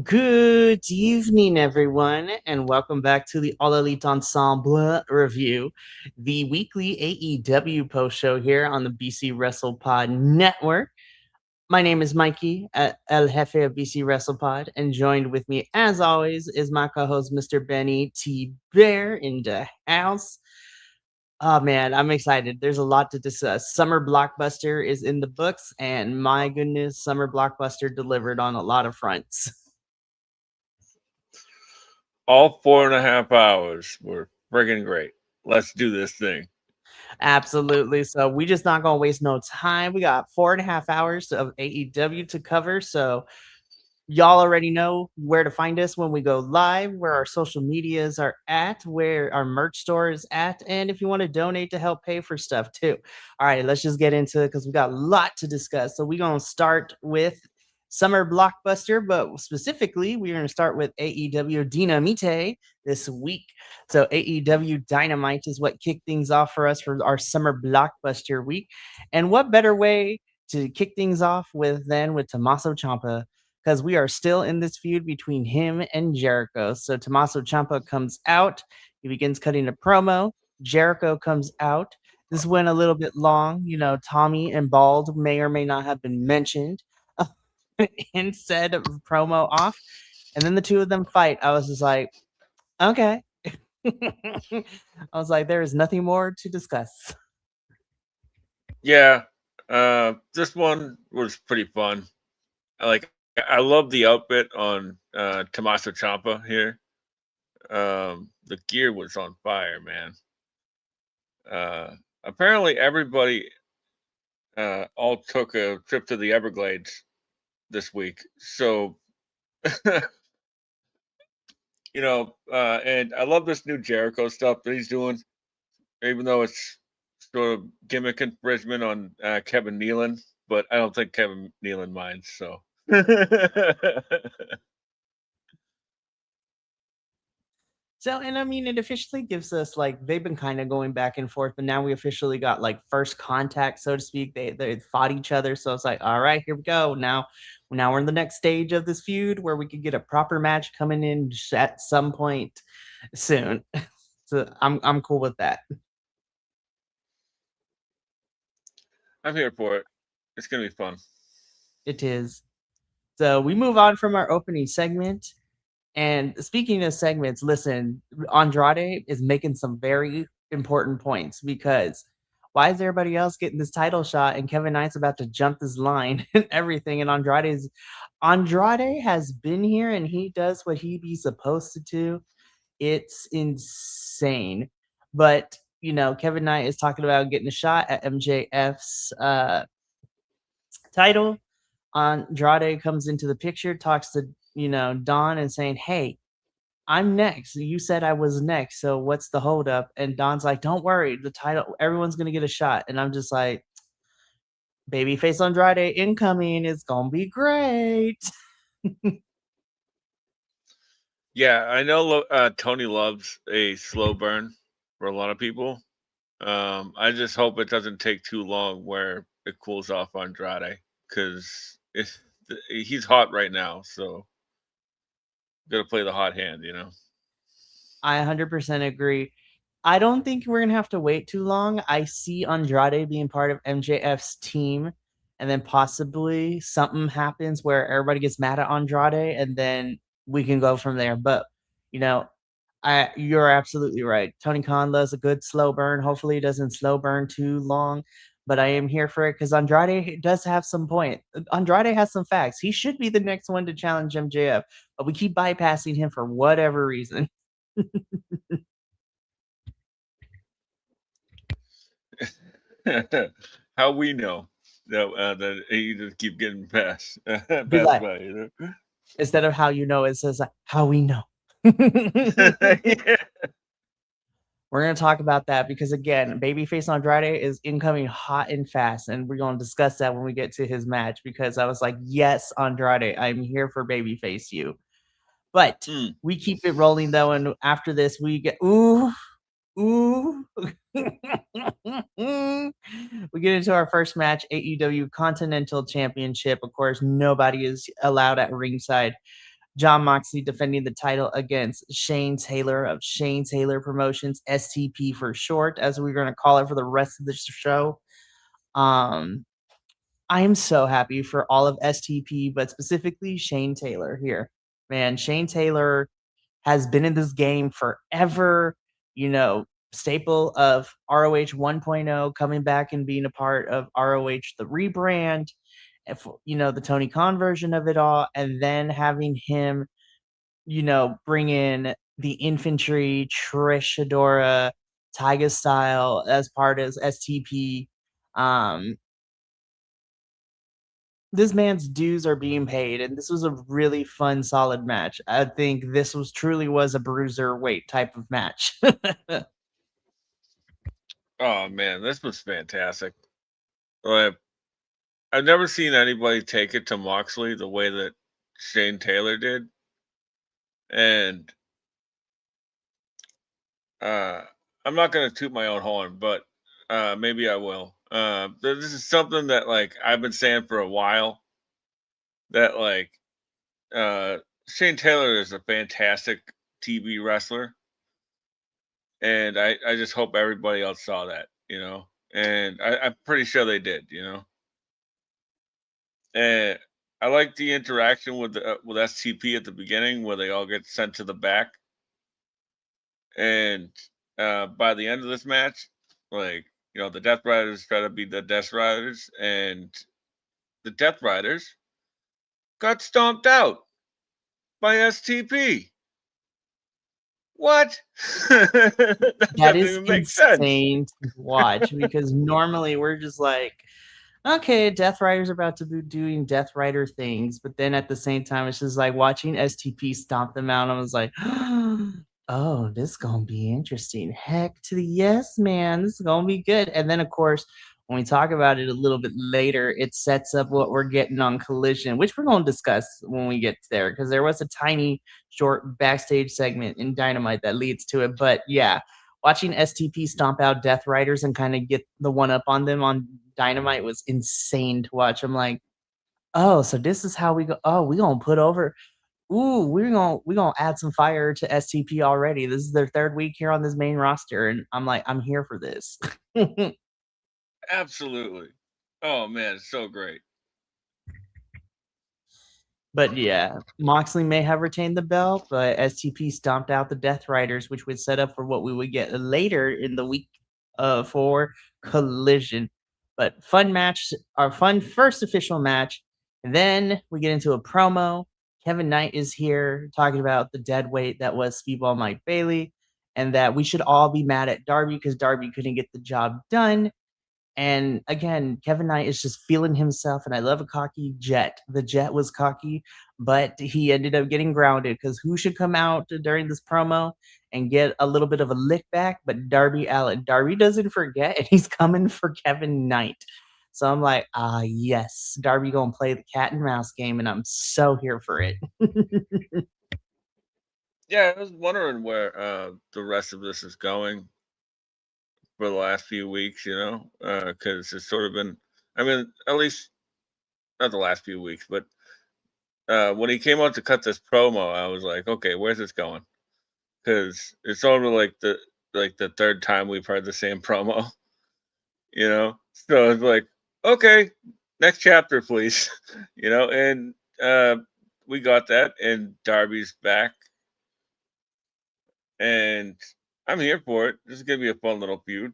Good evening, everyone, and welcome back to the All Elite Ensemble review, the weekly AEW post show here on the BC Wrestle Pod Network. My name is Mikey, El Jefe of BC Wrestle Pod, and joined with me, as always, is my co-host, Mr. Benny T. Bear in the house. Oh man, I'm excited. There's a lot to discuss. Summer Blockbuster is in the books, and my goodness, Summer Blockbuster delivered on a lot of fronts. All 4.5 hours were friggin' great. Let's do this thing. Absolutely. So we just not gonna waste no time. We got 4.5 hours of AEW to cover. So y'all already know where to find us when we go live, where our social medias are at, where our merch store is at, and if you want to donate to help pay for stuff too. All right, let's just get into it because we got a lot to discuss. So we're gonna start with Summer Blockbuster, but specifically, we're going to start with AEW Dynamite this week. So AEW Dynamite is what kicked things off for us for our Summer Blockbuster week. And what better way to kick things off than with Tommaso Ciampa, because we are still in this feud between him and Jericho. So Tommaso Ciampa comes out. He begins cutting a promo. Jericho comes out. This went a little bit long. You know, Tommy and Bald may or may not have been mentioned in said promo off. And then the two of them fight. I was just like, okay. I was like, there is nothing more to discuss. Yeah, this one was pretty fun. I love the outfit on Tommaso Ciampa here. The gear was on fire, man. Apparently, everybody all took a trip to the Everglades this week. So, and I love this new Jericho stuff that he's doing, even though it's sort of gimmick infringement on Kevin Nealon, but I don't think Kevin Nealon minds. So, So, and I mean, it officially gives us like they've been kind of going back and forth, but now we officially got like first contact, so to speak. They fought each other, so it's like, all right, here we go. Now we're in the next stage of this feud where we could get a proper match coming in at some point soon. So I'm cool with that. I'm here for it. It's gonna be fun. It is. So we move on from our opening segment. And speaking of segments, listen, Andrade is making some very important points because why is everybody else getting this title shot and Kevin Knight's about to jump this line and everything? And Andrade has been here and he does what he be supposed to do. It's insane. But you know, Kevin Knight is talking about getting a shot at MJF's title. Andrade comes into the picture, talks to Don and saying, "Hey, I'm next. You said I was next, so what's the holdup?" And Don's like, "Don't worry, the title, everyone's gonna get a shot." And I'm just like, "Babyface Andrade incoming. It's gonna be great." Yeah, I know Tony loves a slow burn for a lot of people. I just hope it doesn't take too long where it cools off Andrade because he's hot right now. So got to play the hot hand, you know. I 100% agree. I don't think we're gonna have to wait too long. I see Andrade being part of MJF's team, and then possibly something happens where everybody gets mad at Andrade, and then we can go from there. But you know, you're absolutely right. Tony Khan loves a good slow burn. Hopefully, it doesn't slow burn too long. But I am here for it because Andrade does have some point. Andrade has some facts. He should be the next one to challenge MJF, but we keep bypassing him for whatever reason. How we know that you just keep getting passed Be passed like, by, you know. instead of how you know, it says how we know. Yeah. We're going to talk about that because, again, Babyface Andrade is incoming hot and fast. And we're going to discuss that when we get to his match because I was like, yes, Andrade, I'm here for Babyface you. But we keep it rolling, though. And after this, we get, ooh. We get into our first match, AEW Continental Championship. Of course, nobody is allowed at ringside. John Moxley defending the title against Shane Taylor of Shane Taylor Promotions, STP for short, as we're going to call it for the rest of the show. Um, I am so happy for all of STP, but specifically Shane Taylor here. Man, Shane Taylor has been in this game forever, staple of ROH 1.0, coming back and being a part of ROH the rebrand, the Tony Khan version of it all, and then having him, bring in the infantry, Trish Adora, Tyga Style as part of STP. This man's dues are being paid, and this was a really fun, solid match. I think this truly was a bruiser weight type of match. Oh man, this was fantastic. Like, I've never seen anybody take it to Moxley the way that Shane Taylor did, and uh, I'm not gonna toot my own horn, but maybe I will. This is something that like I've been saying for a while. That like uh, Shane Taylor is a fantastic TV wrestler, and I just hope everybody else saw that, and I'm pretty sure they did, and I like the interaction with STP at the beginning where they all get sent to the back, and by the end of this match, like the Death Riders try to be the Death Riders, and the Death Riders got stomped out by STP. What? That That doesn't is even make sense. insane to watch because normally we're just like, okay, Death Rider's about to be doing Death Rider things, but then at the same time, it's just like watching STP stomp them out. I was like, oh, this is gonna be interesting. Heck to the yes, man, this is gonna be good. And then, of course, when we talk about it a little bit later, it sets up what we're getting on Collision, which we're gonna discuss when we get there, because there was a tiny, short backstage segment in Dynamite that leads to it. But yeah, watching STP stomp out Death Riders and kind of get the one up on them on Dynamite was insane to watch. I'm like, oh, so this is how we go. Oh, we gonna put over. Ooh, we're gonna add some fire to STP already. This is their third week here on this main roster, and I'm like, I'm here for this. Absolutely. Oh man, it's so great. But yeah, Moxley may have retained the belt, but STP stomped out the Death Riders, which would set up for what we would get later in the week for Collision. But fun match, our fun first official match. And then we get into a promo. Kevin Knight is here talking about the dead weight that was Speedball Mike Bailey, and that we should all be mad at Darby because Darby couldn't get the job done. And again, Kevin Knight is just feeling himself, and I love a cocky Jet. The Jet was cocky, but he ended up getting grounded because who should come out during this promo and get a little bit of a lick back but Darby Allin. Darby doesn't forget, and he's coming for Kevin Knight. So I'm like, yes, Darby gonna play the cat and mouse game, and I'm so here for it. Yeah, I was wondering where the rest of this is going for the last few weeks, because it's sort of been. I mean, at least not the last few weeks, but when he came out to cut this promo, I was like, okay, where's this going? Because it's sort of like the third time we've heard the same promo, So it's like, okay, next chapter, please, and we got that, and Darby's back, and I'm here for it. This is gonna be a fun little feud.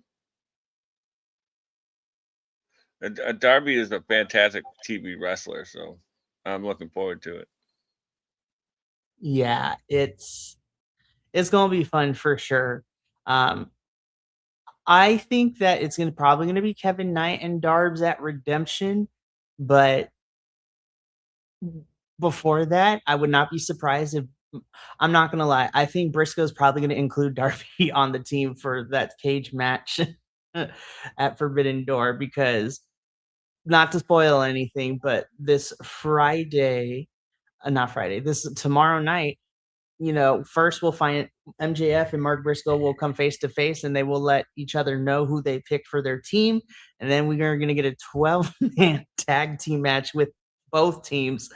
And Darby is a fantastic TV wrestler, so I'm looking forward to it. Yeah, it's gonna be fun for sure. Um, I think that it's probably gonna be Kevin Knight and Darbs at Redemption, but before that, I would not be surprised if I'm not gonna lie. I think Briscoe's probably gonna include Darby on the team for that cage match at Forbidden Door because not to spoil anything, but this Friday, not Friday, this tomorrow night, first we'll find MJF and Mark Briscoe will come face to face and they will let each other know who they picked for their team. And then we are going to get a 12-man tag team match with both teams.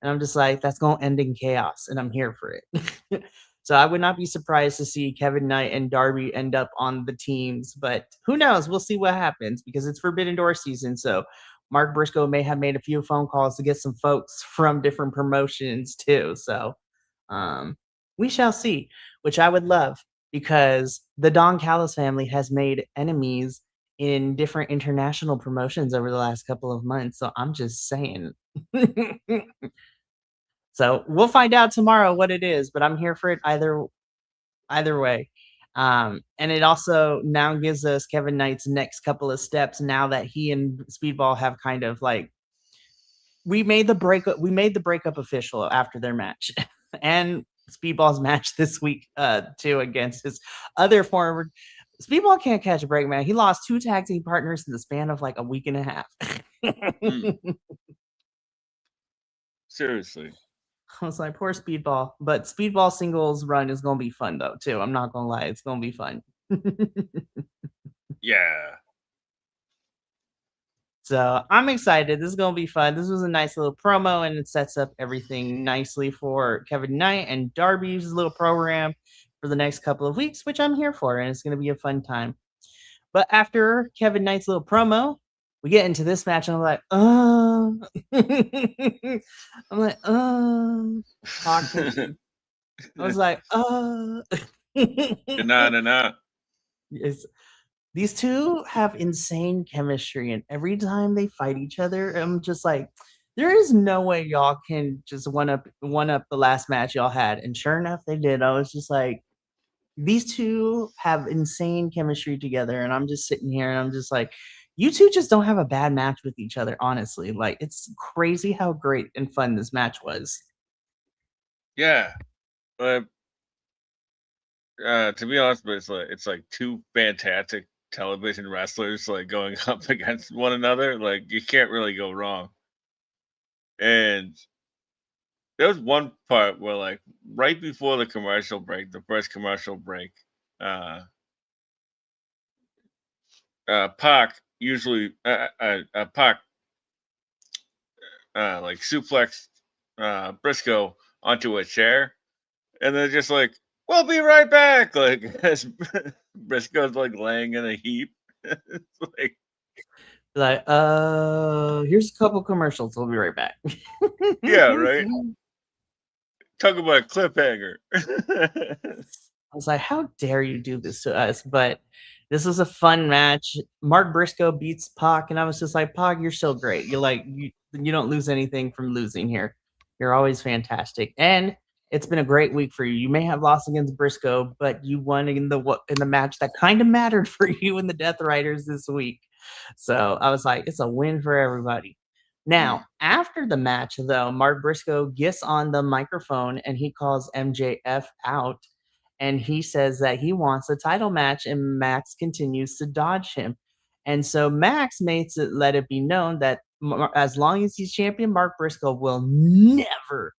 And I'm just like, that's going to end in chaos, and I'm here for it. So I would not be surprised to see Kevin Knight and Darby end up on the teams, but who knows? We'll see what happens because it's Forbidden Door season. So Mark Briscoe may have made a few phone calls to get some folks from different promotions too. So we shall see, which I would love because the Don Callis family has made enemies in different international promotions over the last couple of months. So I'm just saying. So we'll find out tomorrow what it is, but I'm here for it either way. And it also now gives us Kevin Knight's next couple of steps now that he and Speedball have kind of like we made the breakup official after their match. And Speedball's match this week too against his other former Speedball can't catch a break, man. He lost 2 tag team partners in the span of like a week and a half. Seriously. I was like, poor Speedball. But Speedball singles run is going to be fun, though, too. I'm not going to lie. It's going to be fun. Yeah. So I'm excited. This is going to be fun. This was a nice little promo, and it sets up everything nicely for Kevin Knight and Darby's little program for the next couple of weeks, which I'm here for, and it's going to be a fun time. But after Kevin Knight's little promo, we get into this match, and I'm like, talking. I was like, nah. Yes. These two have insane chemistry, and every time they fight each other, I'm just like, there is no way y'all can just one up the last match y'all had. And sure enough, they did. I was just like, these two have insane chemistry together, and I'm just sitting here and I'm just like, you two just don't have a bad match with each other, honestly. Like, it's crazy how great and fun this match was. Yeah. But to be honest, but it's like 2 fantastic television wrestlers like going up against one another. Like, you can't really go wrong. And there was one part where, like, right before the commercial break, the first commercial break, Pac usually Pac like suplexed Briscoe onto a chair, and they're just like, "We'll be right back." Like, as Briscoe's like laying in a heap. It's like, here's a couple commercials. We'll be right back. Yeah, right. Talk about a cliffhanger. I was like, how dare you do this to us? But this was a fun match. Mark Briscoe beats Pac, and I was just like, Pac, you're so great. You don't lose anything from losing here. You're always fantastic. And it's been a great week for you. You may have lost against Briscoe, but you won in the match that kind of mattered for you in the Death Riders this week. So I was like, it's a win for everybody. Now, after the match, though, Mark Briscoe gets on the microphone and he calls MJF out, and he says that he wants a title match, and Max continues to dodge him. And so Max let it be known that as long as he's champion, Mark Briscoe will never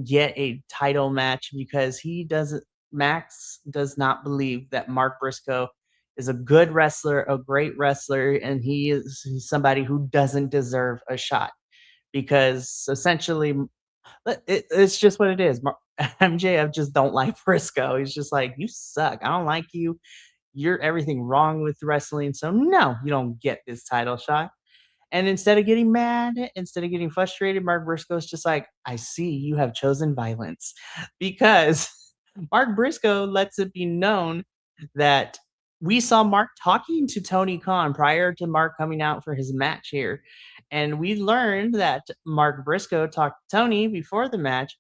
get a title match because Max does not believe that Mark Briscoe is a good wrestler, a great wrestler, and he's somebody who doesn't deserve a shot because essentially it's just what it is. MJF just don't like Briscoe. He's just like, you suck. I don't like you. You're everything wrong with wrestling. So no, you don't get this title shot. And instead of getting mad, instead of getting frustrated, Mark Briscoe's just like, I see you have chosen violence. Because Mark Briscoe lets it be known that we saw Mark talking to Tony Khan prior to Mark coming out for his match here. And we learned that Mark Briscoe talked to Tony before the match,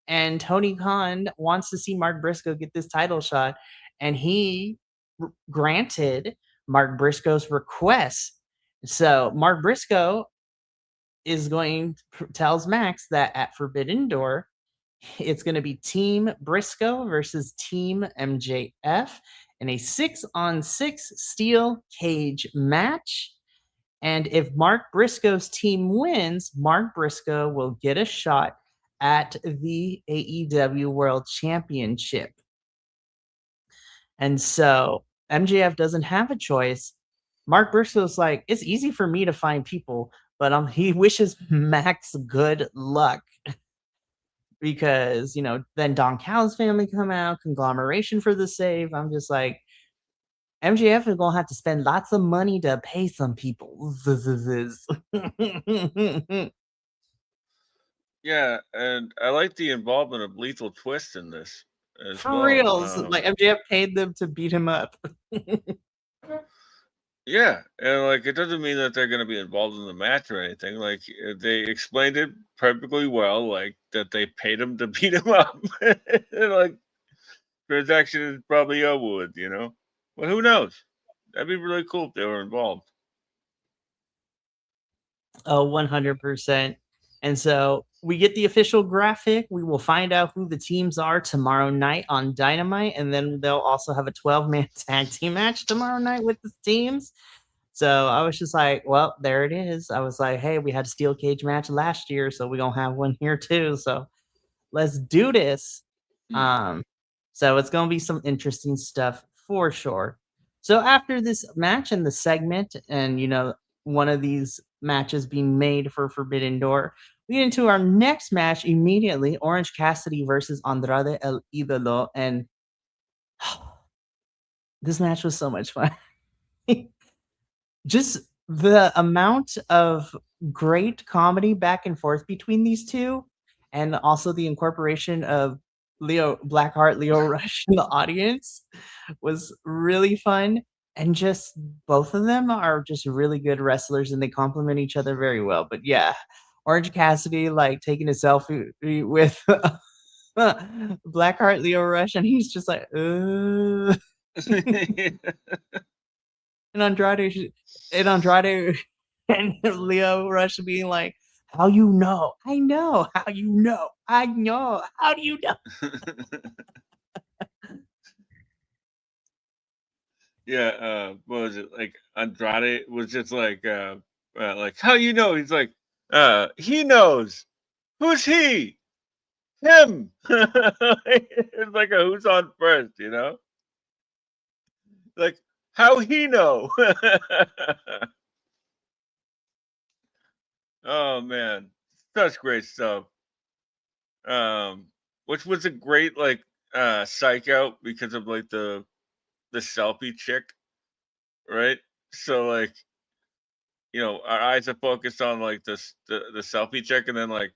and Tony Khan wants to see Mark Briscoe get this title shot. And he granted Mark Briscoe's request. So Mark Briscoe tells Max that at Forbidden Door, it's going to be Team Briscoe versus Team MJF in a 6-on-6 steel cage match. And if Mark Briscoe's team wins, Mark Briscoe will get a shot at the AEW World Championship. And so MJF doesn't have a choice. Mark Briscoe's like, it's easy for me to find people, but he wishes Max good luck. because, then Don Callis family come out, conglomeration for the save. I'm just like, MJF is gonna have to spend lots of money to pay some people. Yeah, and I like the involvement of Lethal Twist in this as For well. reals. Like MJF paid them to beat him up. Yeah, and like it doesn't mean that they're going to be involved in the match or anything. Like they explained it perfectly well, like that they paid him to beat him up. And, like transaction is probably over with, But who knows? That'd be really cool if they were involved. Oh, 100%. And so we get the official graphic. We will find out who the teams are tomorrow night on Dynamite. And then they'll also have a 12-man tag team match tomorrow night with the teams. So I was just like, well, there it is. I was like, hey, we had a steel cage match last year, so we're going to have one here too. So let's do this. Um, so it's going to be some interesting stuff for sure. So after this match and the segment, and one of these matches being made for Forbidden Door, we get into our next match immediately: Orange Cassidy versus Andrade El Idolo, and this match was so much fun. Just the amount of great comedy back and forth between these two, and also the incorporation of Leo Rush in the audience was really fun. And just both of them are just really good wrestlers and they complement each other very well. But yeah, Orange Cassidy like taking a selfie with Blackheart Leo Rush, and he's just like, and Andrade and Leo Rush being like, how you know? I know. How you know? I know. How do you know? Yeah, what was it? Like Andrade was just like how you know? He's like, he knows. Who's he? Him. It's like a who's on first, Like, how he know? Oh man, such great stuff. Which was a great like psych out because of like the selfie chick, right? So like, our eyes are focused on like the selfie chick, and then like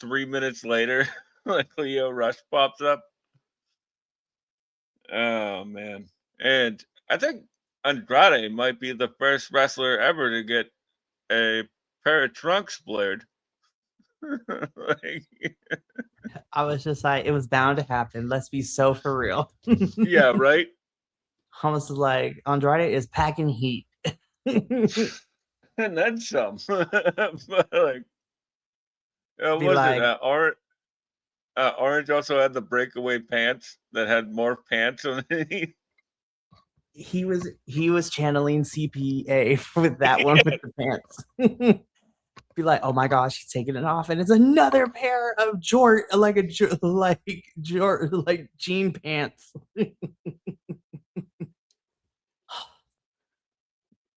3 minutes later, like Leo Rush pops up. Oh man. And I think Andrade might be the first wrestler ever to get a pair of trunks blared. Like, I was just like, it was bound to happen. Let's be so for real. yeah, right. I was like, Andrade is packing heat. And then some. But like, Be was it like, Orange also had the breakaway pants that had more pants underneath. he was channeling CPA with that one with the pants. Be like, oh my gosh, he's taking it off, and it's another pair of like jean pants.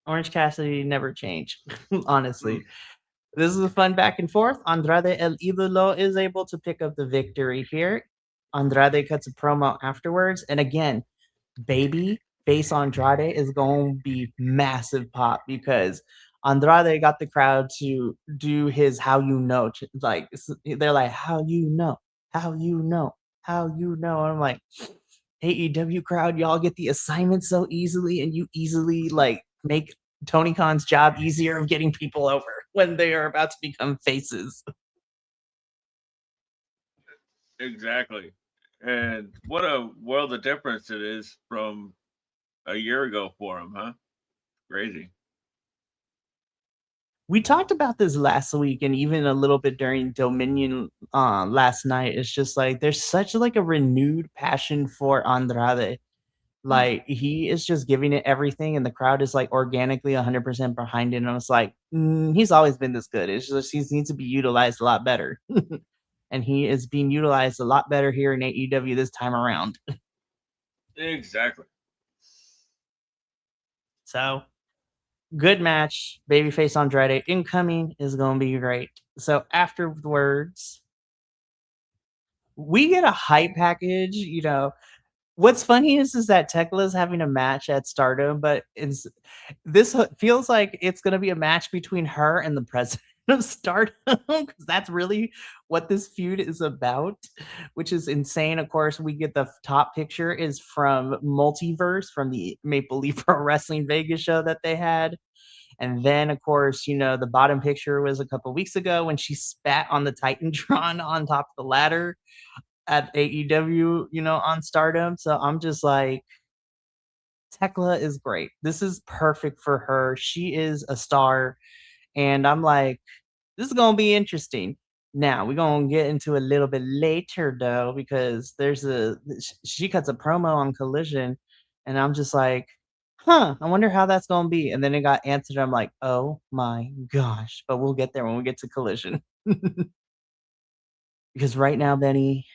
Orange Cassidy never changed, honestly. This is a fun back and forth. Andrade El Idolo is able to pick up the victory here. Andrade cuts a promo afterwards, and again, baby face Andrade is going to be massive pop because Andrade got the crowd to do his how you know. Like, they're like, how you know, how you know, how you know. And I'm like, AEW crowd, y'all get the assignment so easily, and you easily like make Tony Khan's job easier of getting people over when they are about to become faces. Exactly. And what a world of difference it is from a year ago for him, huh? Crazy. We talked about this last week and even a little bit during Dominion last night. It's just like there's such like a renewed passion for Andrade. Like he is just giving it everything, and the crowd is like organically 100% behind it. And I was like, he's always been this good. It's just he needs to be utilized a lot better, and he is being utilized a lot better here in AEW this time around. Exactly. So good match. Babyface Andrade incoming is going to be great. So afterwards, we get a hype package, you know. What's funny is that Tekla's having a match at Stardom, but feels like it's gonna be a match between her and the president of Stardom because that's really what this feud is about, which is insane. Of course, we get the top picture is from Multiverse from the Maple Leaf Pro Wrestling Vegas show that they had. And then, of course, you know, the bottom picture was a couple weeks ago when she spat on the Titantron on top of the ladder at AEW, you know, on Stardom. So I'm just like, Tekla is great. This is perfect for her. She is a star. And I'm like, this is gonna be interesting. Now we're gonna get into a little bit later though, because she cuts a promo on Collision, and I'm just like, huh, I wonder how that's gonna be. And then it got answered. I'm like, oh my gosh, but we'll get there when we get to Collision. Because right now, Benny,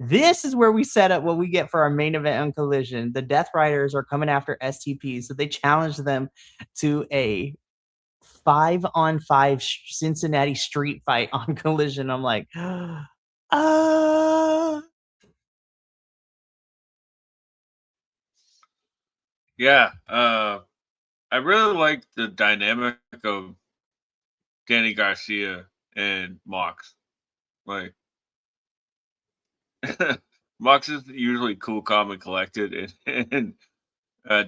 this is where we set up what we get for our main event on Collision. The Death Riders are coming after STP, so they challenge them to a 5-on-5 Cincinnati street fight on Collision. I'm like, ah. Yeah, I really like the dynamic of Danny Garcia and Mox. Like, Mox is usually cool, calm, and collected, and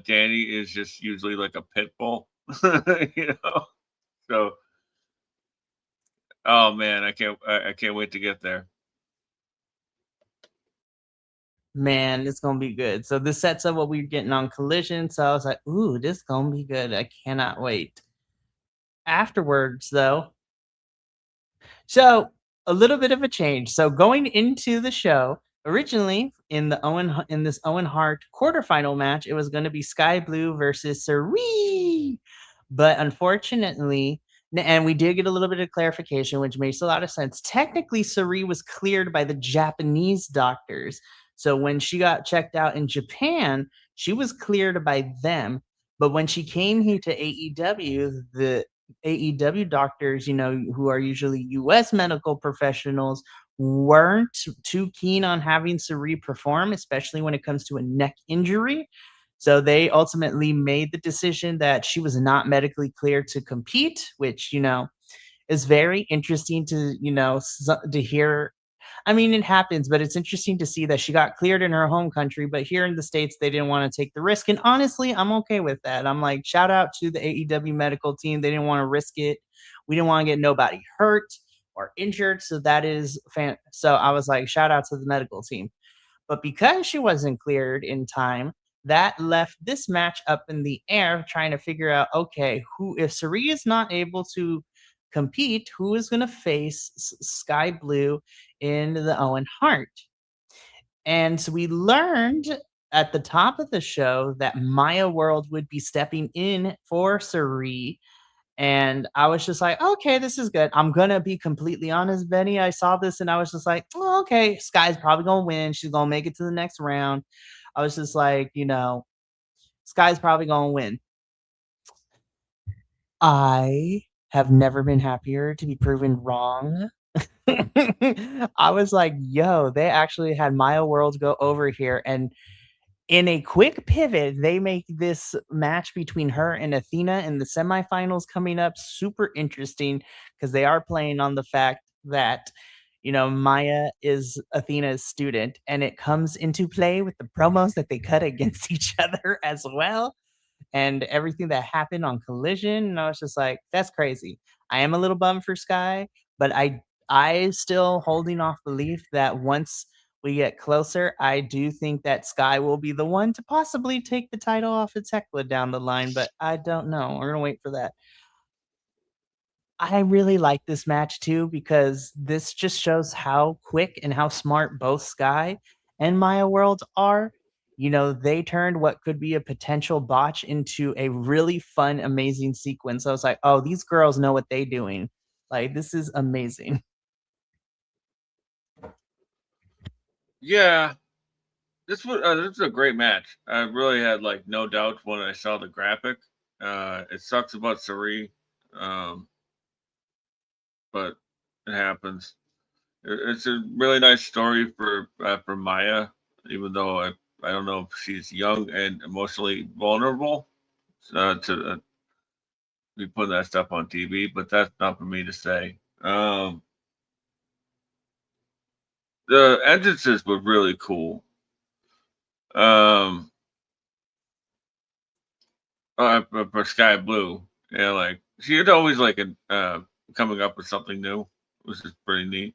Danny is just usually like a pit bull, you know. So, oh man, I can't wait to get there. Man, it's gonna be good. So this sets up what we're getting on Collision. So I was like, ooh, this is gonna be good. I cannot wait. Afterwards, though, so a little bit of a change. So going into the show, originally in this Owen Hart quarterfinal match, it was going to be Sky Blue versus Sari. But unfortunately, and we did get a little bit of clarification, which makes a lot of sense. Technically, Sari was cleared by the Japanese doctors. So when she got checked out in Japan, she was cleared by them. But when she came here to AEW, the AEW doctors, you know, who are usually US medical professionals, weren't too keen on having Sari perform, especially when it comes to a neck injury. So they ultimately made the decision that she was not medically cleared to compete, which, you know, is very interesting to, you know, to hear. I mean, it happens, but it's interesting to see that she got cleared in her home country, but here in the States, they didn't want to take the risk. And honestly, I'm okay with that. I'm like, shout out to the AEW medical team. They didn't want to risk it. We didn't want to get nobody hurt or injured. So that is So I was like, shout out to the medical team. But because she wasn't cleared in time, that left this match up in the air, trying to figure out, okay, who, if Sari is not able to compete, who is going to face Sky Blue in the Owen Hart? And so we learned at the top of the show that Maya World would be stepping in for Sari. And I was just like, okay, this is good. I'm gonna be completely honest, Benny. I saw this and I was just like, oh, okay, Sky's probably gonna win. She's gonna make it to the next round. I was just like, you know, Sky's probably gonna win. I have never been happier to be proven wrong. I was like, yo, they actually had Maya World go over here and in a quick pivot, they make this match between her and Athena in the semifinals coming up super interesting because they are playing on the fact that, you know, Maya is Athena's student, and it comes into play with the promos that they cut against each other as well, and everything that happened on Collision. And I was just like, that's crazy. I am a little bummed for Sky, but I still holding off belief that once we get closer, I do think that Sky will be the one to possibly take the title off of Tekla down the line, but I don't know. We're gonna wait for that. I really like this match too because this just shows how quick and how smart both Sky and Maya World are. You know, they turned what could be a potential botch into a really fun, amazing sequence. I was like, oh, these girls know what they're doing. Like, this is amazing. Yeah, this was a great match. I really had like no doubts when I saw the graphic. It sucks about Sari, um, but it happens. It's a really nice story for Maya, even though I don't know if she's young and emotionally vulnerable to be putting that stuff on TV, but that's not for me to say. The entrances were really cool. Um, for Sky Blue, yeah, like she had always like coming up with something new, which is pretty neat.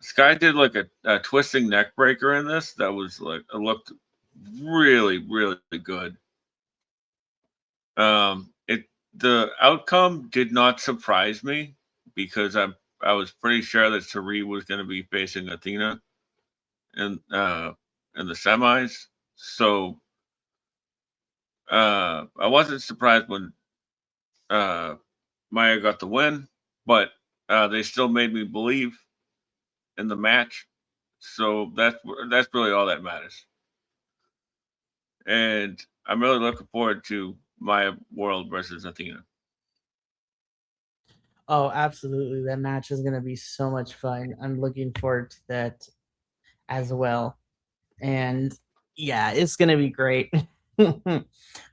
Sky did like a twisting neck breaker in this that was like it looked really good. It the outcome did not surprise me because I was pretty sure that Sari was going to be facing Athena in in the semis, so I wasn't surprised when uh, Maya got the win, but they still made me believe in the match. So that's really all that matters. And I'm really looking forward to Maya World versus Athena. Oh, absolutely. That match is going to be so much fun. I'm looking forward to that as well. And yeah, it's going to be great.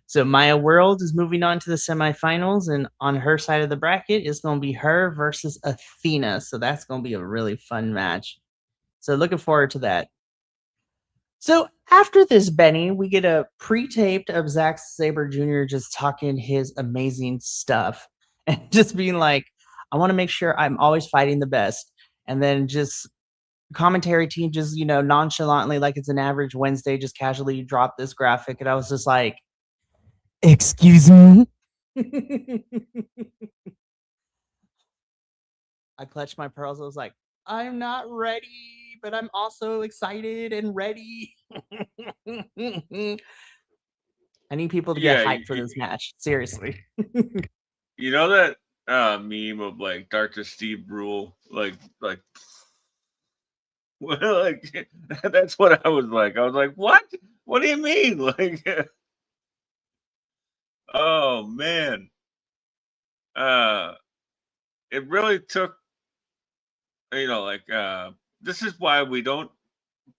So Maya World is moving on to the semifinals, and on her side of the bracket, it's going to be her versus Athena. So that's going to be a really fun match. So looking forward to that. So after this, Benny, we get a pre-taped of Zack Saber Jr. just talking his amazing stuff and just being like, I want to make sure I'm always fighting the best. And then just commentary team just, nonchalantly, like it's an average Wednesday, just casually dropped this graphic. And I was just like, excuse me. I clutched my pearls. I was like, I'm not ready, but I'm also excited and ready. I need people to get Yeah, hyped for this match. Seriously. you know that meme of like Dr. Steve Brule, like like that's what I was like. I was like, what? What do you mean? Like, oh man, uh, it really took like this is why we don't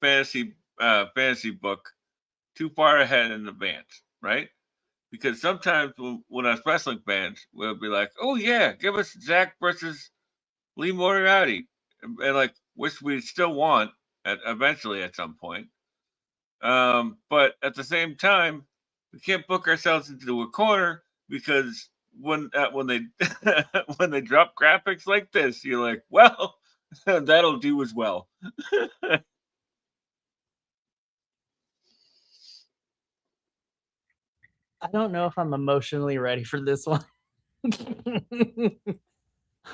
fantasy book too far ahead in advance, right? Because sometimes when us wrestling fans will be like, "Oh yeah, give us Zach versus Lee Moriarty," and like which we still want eventually at some point. But at the same time, we can't book ourselves into a corner because when they when they drop graphics like this, you're like, well, that'll do as well. I don't know if I'm emotionally ready for this one.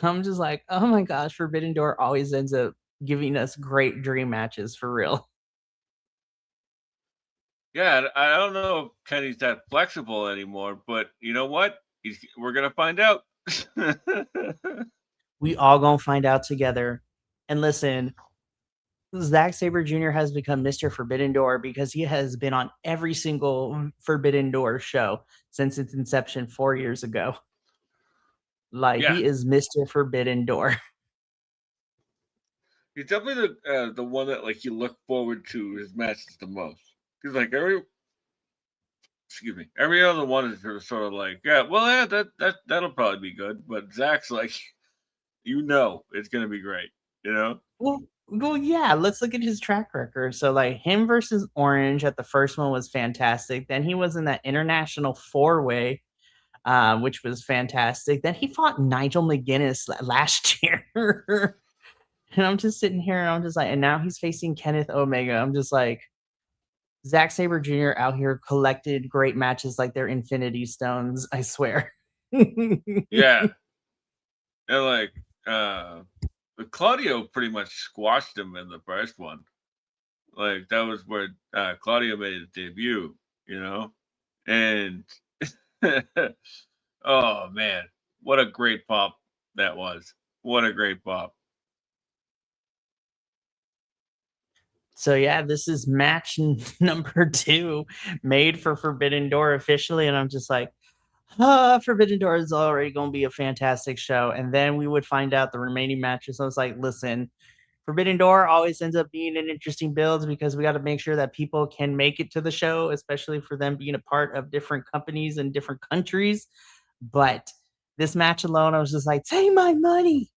I'm just like, oh my gosh, Forbidden Door always ends up giving us great dream matches for real. Yeah, I don't know if Kenny's that flexible anymore, but you know what? We're gonna find out. We all gonna find out together. And listen, Zack Saber Jr. has become Mr. Forbidden Door because he has been on every single Forbidden Door show since its inception 4 years ago. Like Yeah, he is Mr. Forbidden Door. he's definitely the one that like you look forward to his matches the most. He's like every other one is sort of like well that'll probably be good, but Zach's like it's gonna be great, you know. Well, yeah. Let's look at his track record. So, like him versus Orange at the first one was fantastic. Then he was in that international four-way, which was fantastic. Then he fought Nigel McGuinness last year, and I'm just sitting here and I'm just like, and now he's facing Kenneth Omega. I'm just like, Zack Saber Jr. out here collected great matches like they're Infinity Stones. I swear. Yeah, and like Claudio pretty much squashed him in the first one. Like that was where Claudio made his debut, you know, and oh man, what a great pop that was! What a great pop! So yeah, this is match number 2 made for Forbidden Door officially, and I'm just like, Forbidden Door is already going to be a fantastic show. And then we would find out the remaining matches. I was like, listen, Forbidden Door always ends up being an interesting build because we got to make sure that people can make it to the show, especially for them being a part of different companies and different countries. But this match alone, I was just like, take my money.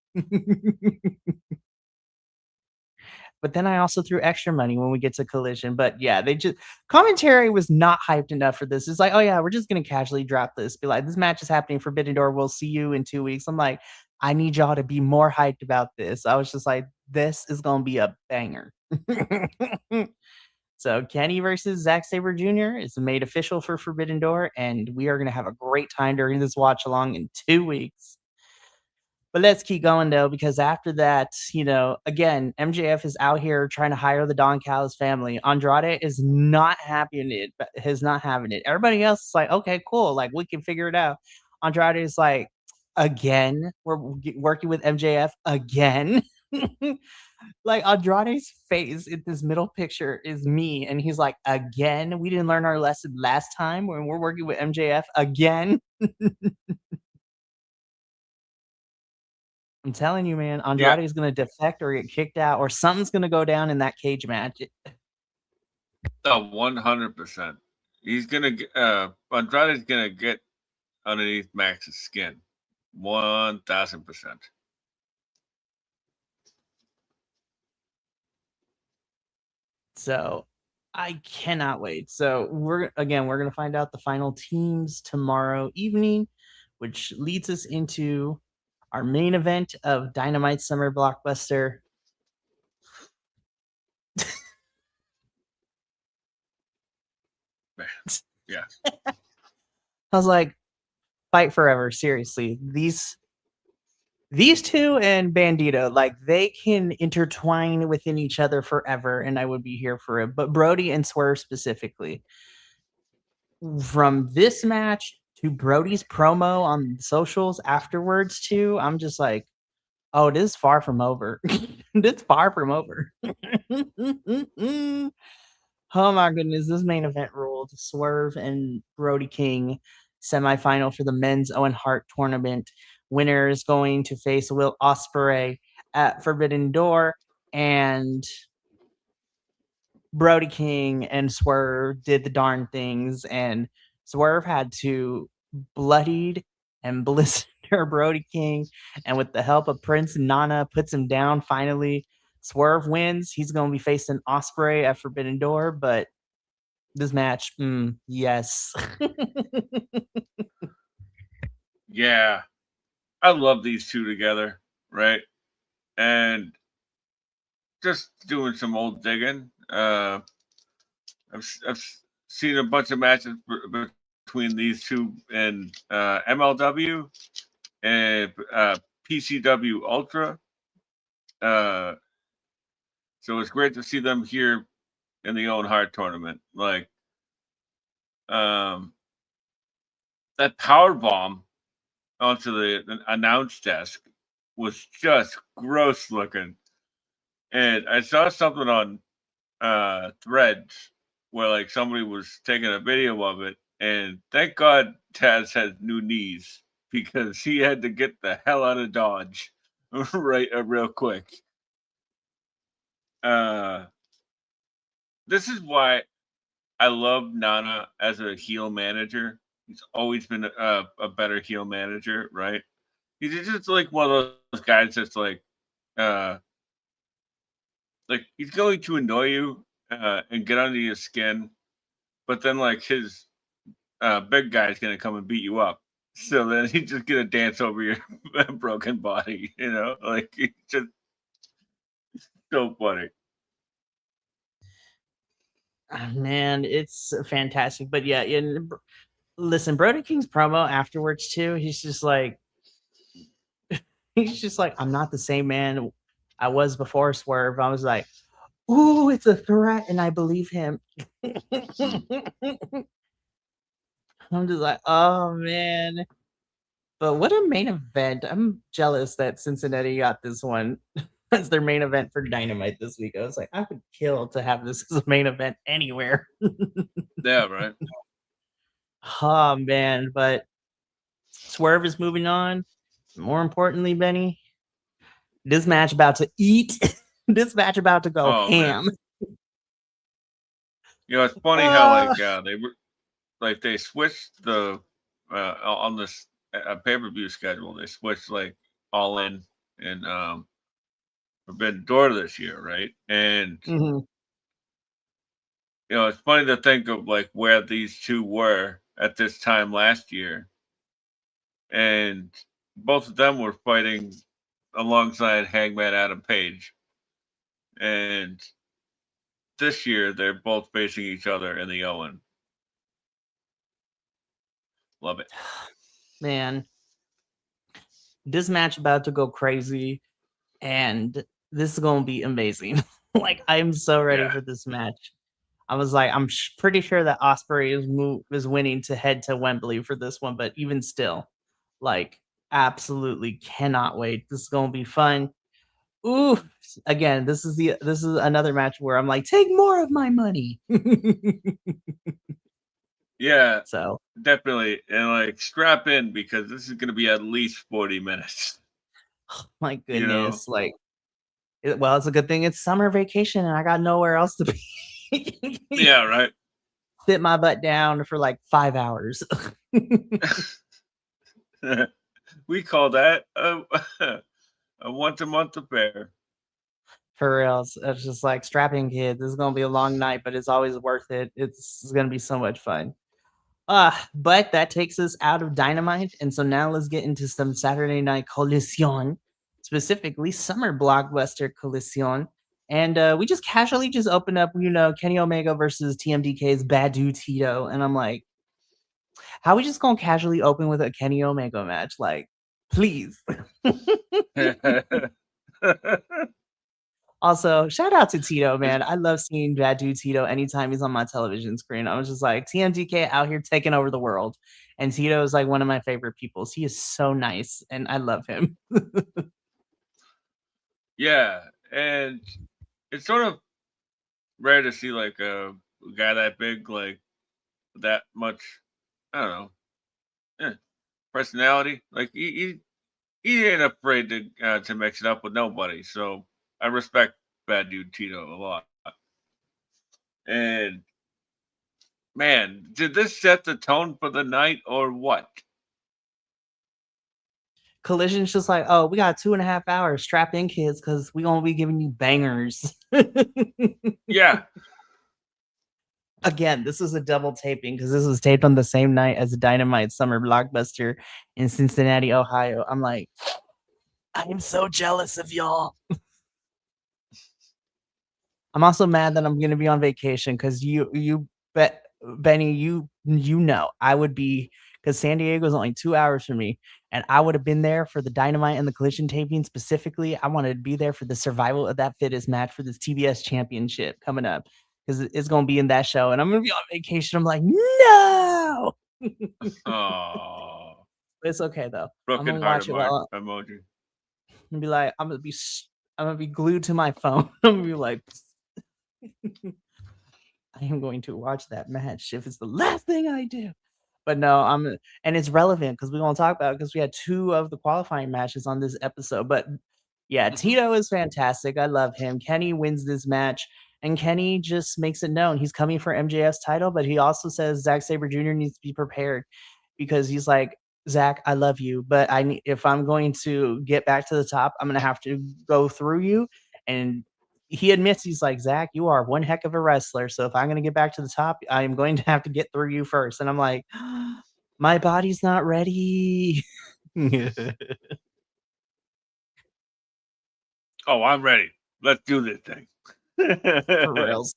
But then I also threw extra money when we get to Collision. But yeah, they just commentary was not hyped enough for this. It's like, oh yeah, we're just gonna casually drop this. Be like, this match is happening, Forbidden Door. We'll see you in 2 weeks. I'm like, I need y'all to be more hyped about this. I was just like, this is gonna be a banger. So Kenny versus Zack Sabre Jr. is made official for Forbidden Door, and we are gonna have a great time during this watch along in 2 weeks. But let's keep going though, because after that, again, MJF is out here trying to hire the Don Callis family. Andrade is not happy in it, but is not having it. Everybody else is like, okay, cool, like we can figure it out. Andrade is like, again, we're working with MJF again. Like Andrade's face in this middle picture is me, and he's like, again, we didn't learn our lesson last time when we're working with MJF again. I'm telling you, man, Yeah, Andrade is gonna defect or get kicked out, or something's gonna go down in that cage match. 100%. He's gonna get Andrade's gonna get underneath Max's skin. 1000%. So I cannot wait. So we're gonna find out the final teams tomorrow evening, which leads us into our main event of Dynamite Summer Blockbuster. Man, yeah. I was like, fight forever. Seriously, these two and Bandito, like they can intertwine within each other forever, and I would be here for it. But Brody and Swerve specifically, from this match to Brody's promo on socials afterwards, too, I'm just like, oh, this is far from over. This far from over. Oh my goodness, this main event ruled. Swerve and Brody King semifinal for the men's Owen Hart tournament. Winner is going to face Will Ospreay at Forbidden Door, and Brody King and Swerve did the darn things, and Swerve had to bloodied and blister Brody King, and with the help of Prince Nana, puts him down finally. Swerve wins. He's going to be facing Ospreay at Forbidden Door, but this match, yes. Yeah. I love these two together, right? And just doing some old digging. I've seen a bunch of matches between these two in MLW and PCW Ultra. Uh, so it's great to see them here in the Owen Hart tournament. Like that power bomb onto the announce desk was just gross looking. And I saw something on Threads where like somebody was taking a video of it, and thank God Taz has new knees because he had to get the hell out of Dodge right real quick. Uh, this is why I love Nana as a heel manager. He's always been a better heel manager, right? He's just like one of those guys that's uh, like he's going to annoy you and get under your skin, but then like his big guy's gonna come and beat you up. So then he's just gonna dance over your broken body, like it's just so funny. Man, it's fantastic. But yeah, listen, Brody King's promo afterwards too, he's just like, I'm not the same man I was before Swerve. I was like, ooh, it's a threat, and I believe him. I'm just like, oh man. But what a main event. I'm jealous that Cincinnati got this one as their main event for Dynamite this week. I was like, I would kill to have this as a main event anywhere. Yeah, right. Oh man, but Swerve is moving on. More importantly, Benny, this match about to eat. This match about to go Oh man, ham. it's funny how they were like they switched the on this pay per view schedule. They switched like All In and Forbidden Door this year, right? And Mhm. it's funny to think of like where these two were at this time last year, and both of them were fighting alongside Hangman Adam Page, and this year they're both facing each other in the Owen. Love it. Man, this match about to go crazy, and this is gonna be amazing. Like I'm so ready Yeah. for this match. I was like, I'm pretty sure that Osprey is winning to head to Wembley for this one, but even still, like, absolutely cannot wait. This is gonna be fun. Ooh, again, this is another match where I'm like, take more of my money. Yeah, So, definitely. And like strap in because this is going to be at least 40 minutes. my You know? goodness, like, well, it's a good thing it's summer vacation and I got nowhere else to be. Yeah, right. Sit my butt down for like 5 hours. We call that a once a month affair. For real, it's just like strapping kids. This is gonna be a long night, but it's always worth it. It's gonna be so much fun. But that takes us out of Dynamite, and so now let's get into some Saturday Night Collision, specifically Summer Blockbuster Collision. And we just casually just opened up, Kenny Omega versus TMDK's Bad Dude Tito, and I'm like, how we just gonna casually open with a Kenny Omega match? Like, please. Also, shout out to Tito, man. I love seeing Bad Dude Tito anytime he's on my television screen. I was just like, TMDK out here taking over the world. And Tito is like one of my favorite peoples. He is so nice, and I love him. Yeah, and it's sort of rare to see like a guy that big, like that much. I don't know, personality. Like he ain't afraid to mix it up with nobody. So I respect Bad Dude Tito a lot. And man, did this set the tone for the night or what? Collision's just like, oh, we got 2.5 hours. Strap in, kids, because we gonna be giving you bangers. Yeah. Again, this is a double taping because this was taped on the same night as the Dynamite Summer Blockbuster in Cincinnati, Ohio. I'm like, I am so jealous of y'all. I'm also mad that I'm gonna be on vacation because Benny, I would be, because San Diego is only 2 hours from me, and I would have been there for the Dynamite and the Collision taping specifically. I wanted to be there for the Survival of that Fittest match for this TBS Championship coming up because it's gonna be in that show, and I'm gonna be on vacation. I'm like, no. Oh, It's okay though. I'm broken gonna heart watch it while emoji. and be like, I'm gonna be glued to my phone. I'm gonna be like, I am going to watch that match if it's the last thing I do. But no, and it's relevant because we're gonna talk about it because we had two of the qualifying matches on this episode. But yeah, Mm-hmm. Tito is fantastic. I love him. Kenny wins this match, and Kenny just makes it known he's coming for MJF's title, but he also says Zack Sabre Jr. needs to be prepared because he's like, Zach, I love you, but if I'm going to get back to the top, I'm gonna have to go through you. And he admits, he's like, Zach, you are one heck of a wrestler. So if I'm gonna get back to the top, I'm going to have to get through you first. And I'm like, my body's not ready. Oh, I'm ready. Let's do this thing. For reals.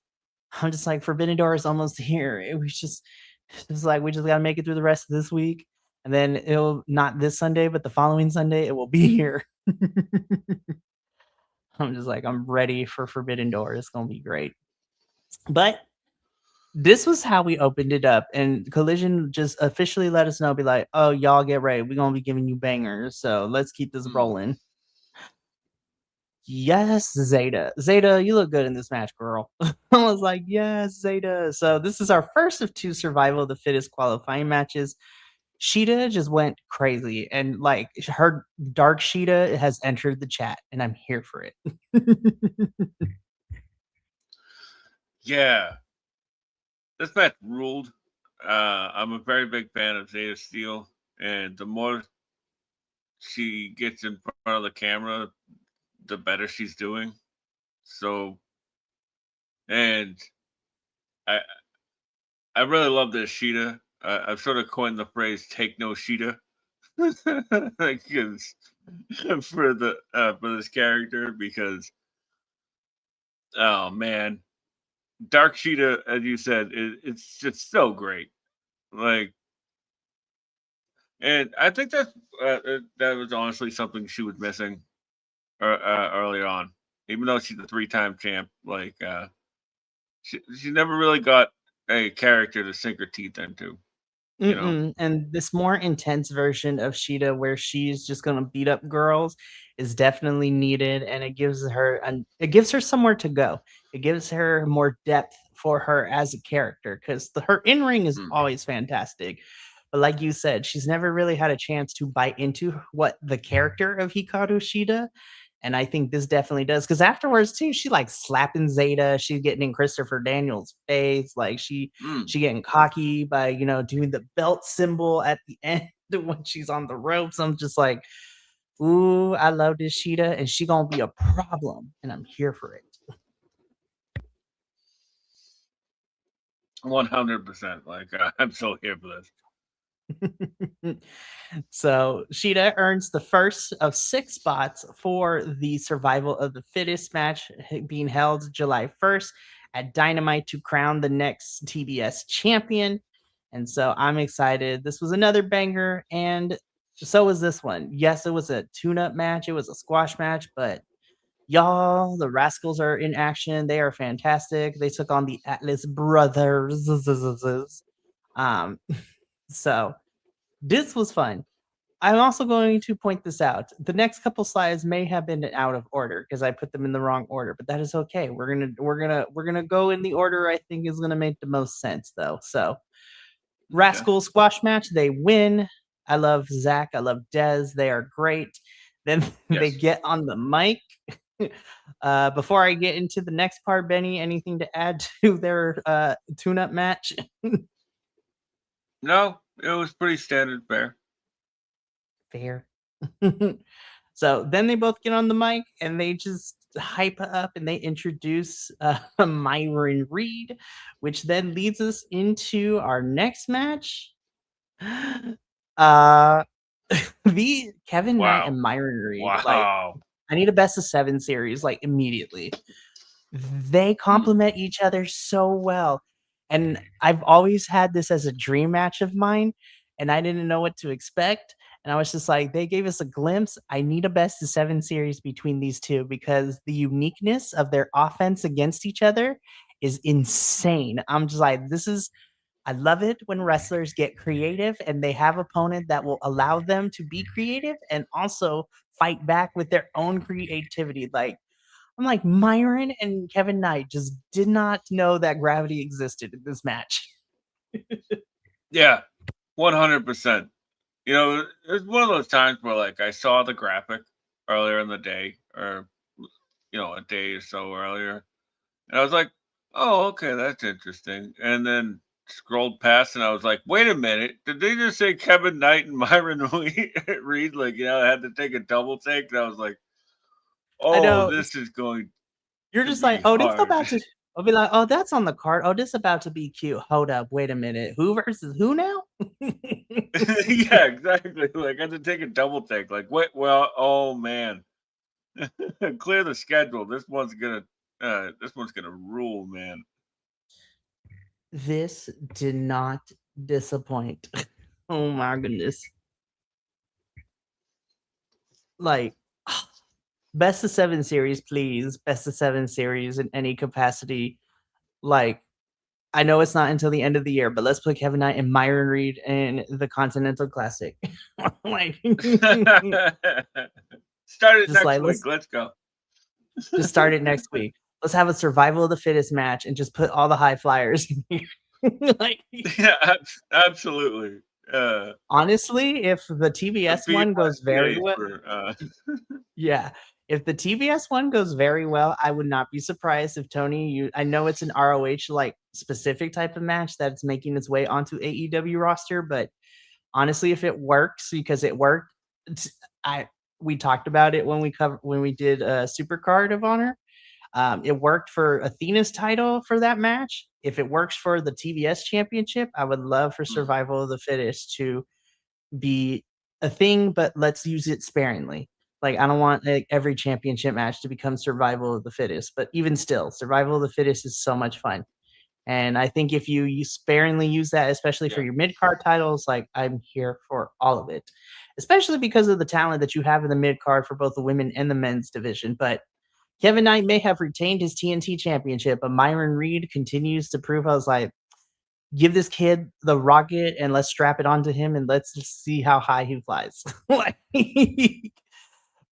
I'm just like, Forbidden Door is almost here. It's like we just gotta make it through the rest of this week. And then it'll, not this Sunday, but the following Sunday, it will be here. I'm just like, I'm ready for Forbidden Door. It's gonna be great. But this was how we opened it up, and Collision just officially let us know, be like, oh, y'all get ready. We're gonna be giving you bangers. So let's keep this rolling. Yes, Zeta. Zeta, you look good in this match, girl. I was like, yes, Zeta. So this is our first of two Survival of the Fittest qualifying matches. Sheeta just went crazy, and like her dark Sheeta has entered the chat, and I'm here for it. Yeah, this match ruled. I'm a very big fan of Zeta Steel, and the more she gets in front of the camera, the better she's doing. So, and I I really love this Sheeta. I've sort of coined the phrase "take no Sheeta" because for this character because oh man, Dark Sheeta, as you said, it's just so great. Like, and I think that was honestly something she was missing earlier on. Even though she's a three-time champ, like she never really got a character to sink her teeth into. You know. And this more intense version of Sheeta, where she's just gonna beat up girls, is definitely needed, and it gives her somewhere to go. It gives her more depth for her as a character because her in ring is Mm. always fantastic. But like you said, she's never really had a chance to bite into what the character of Hikaru Shida. And I think this definitely does because afterwards too, she like slapping Zeta, she's getting in Christopher Daniels' face, like Mm. she getting cocky by doing the belt symbol at the end when she's on the ropes. I'm just like, ooh, I love this Sheeta, and she gonna be a problem, and I'm here for it. 100%. Like I'm so here for this. So Sheeta earns the first of 6 spots for the survival of the fittest match being held July 1st at Dynamite to crown the next TBS champion. And so I'm excited. This was another banger, and so was this one. Yes, it was a tune-up match. It was a squash match, but y'all, the Rascals are in action. They are fantastic. They took on the Atlas Brothers. Um, so this was fun. I'm also going to point this out. The next couple slides may have been out of order because I put them in the wrong order, but that is okay. We're gonna go in the order I think is gonna make the most sense though. So Rascal squash match, they win. I love Zach. I love Dez. They are great. Then they Yes. get on the mic. Before I get into the next part, Benny, anything to add to their tune-up match? No, it was pretty standard fare. Fair. So then they both get on the mic and they just hype up and they introduce Myron Reed, which then leads us into our next match. Uh the Kevin Knight Wow. and Myron Reed. Like, Wow. I need a best of 7 series like immediately. They Mm. complement each other so well. And I've always had this as a dream match of mine, and I didn't know what to expect. And I was just like, they gave us a glimpse. I need a best of 7 series between these two because the uniqueness of their offense against each other is insane. I'm just like, I love it when wrestlers get creative and they have opponent that will allow them to be creative and also fight back with their own creativity. Like, I'm like, Myron and Kevin Knight just did not know that gravity existed in this match. Yeah, 100%. You know, it's one of those times where like I saw the graphic earlier in the day, or a day or so earlier, and I was like, "Oh, okay, that's interesting." And then scrolled past, and I was like, "Wait a minute, did they just say Kevin Knight and Myron Reed?" Like, I had to take a double take, and I was like, I "Oh, know this is going you're to just be like, oh, this hard." about to. I'll be like, oh, that's on the card. Oh, this about to be cute. Hold up, wait a minute. Who versus who now? Yeah, exactly. Like, I had to take a double take. Like, wait, well, oh man, clear the schedule. This one's gonna rule, man. This did not disappoint. Oh my goodness. Like, best of 7 series, please. Best of 7 series in any capacity. Like, I know it's not until the end of the year, but let's put Kevin Knight and Myron Reed in the Continental Classic. Like, Start it just next like week. let's Let's go. just start it next week. Let's have a survival of the fittest match and just put all the high flyers in here. Like, Yeah, absolutely. Honestly, if the The TBS one goes very BRCA well, for yeah. If the TBS one goes very well, I would not be surprised if Tony, I know it's an ROH like specific type of match that's making its way onto AEW roster, but honestly, if it works, because it worked, I we talked about it when we did a Super Card of Honor. It worked for Athena's title for that match. If it works for the TBS championship, I would love for Survival of the Fittest to be a thing, but let's use it sparingly. Like I don't want like, every championship match to become Survival of the Fittest, but even still, Survival of the Fittest is so much fun. And I think if you sparingly use that, especially for yeah. your mid card titles, like I'm here for all of it, especially because of the talent that you have in the mid card for both the women and the men's division. But Kevin Knight may have retained his TNT championship, but Myron Reed continues to prove. I was like, give this kid the rocket and let's strap it onto him and let's see how high he flies. Like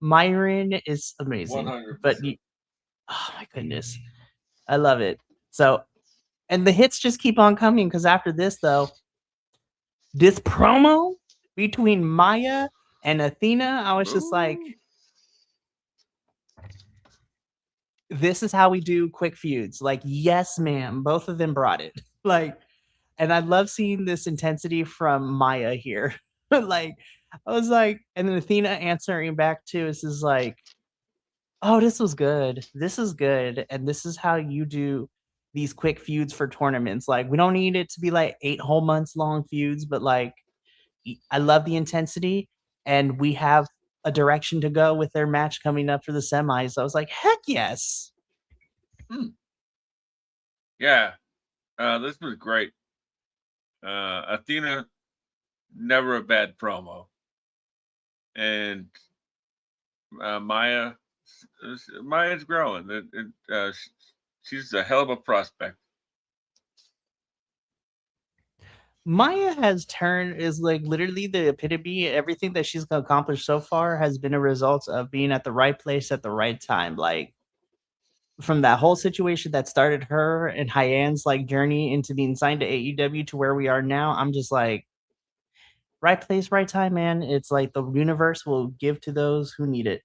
Myron is amazing, but 100%. oh my goodness, I love it. So, and the hits just keep on coming because after this, though, this promo between Maya and Athena, I was just like, this is how we do quick feuds. Like, yes, ma'am, both of them brought it. Like, and I love seeing this intensity from Maya here. Like, I was like, and then Athena answering back too is like, oh, this was good. This is good. And this is how you do these quick feuds for tournaments. Like, we don't need it to be like 8 whole months long feuds, but like, I love the intensity. And we have a direction to go with their match coming up for the semis. So I was like, heck yes. Yeah. This was great. Athena, never a bad promo. And Maya's growing. She's a hell of a prospect. Maya has turned is like literally the epitome. Everything that she's accomplished so far has been a result of being at the right place at the right time. Like from that whole situation that started her and Hyan's like journey into being signed to AEW to where we are now, I'm just like right place, right time, man. It's like the universe will give to those who need it.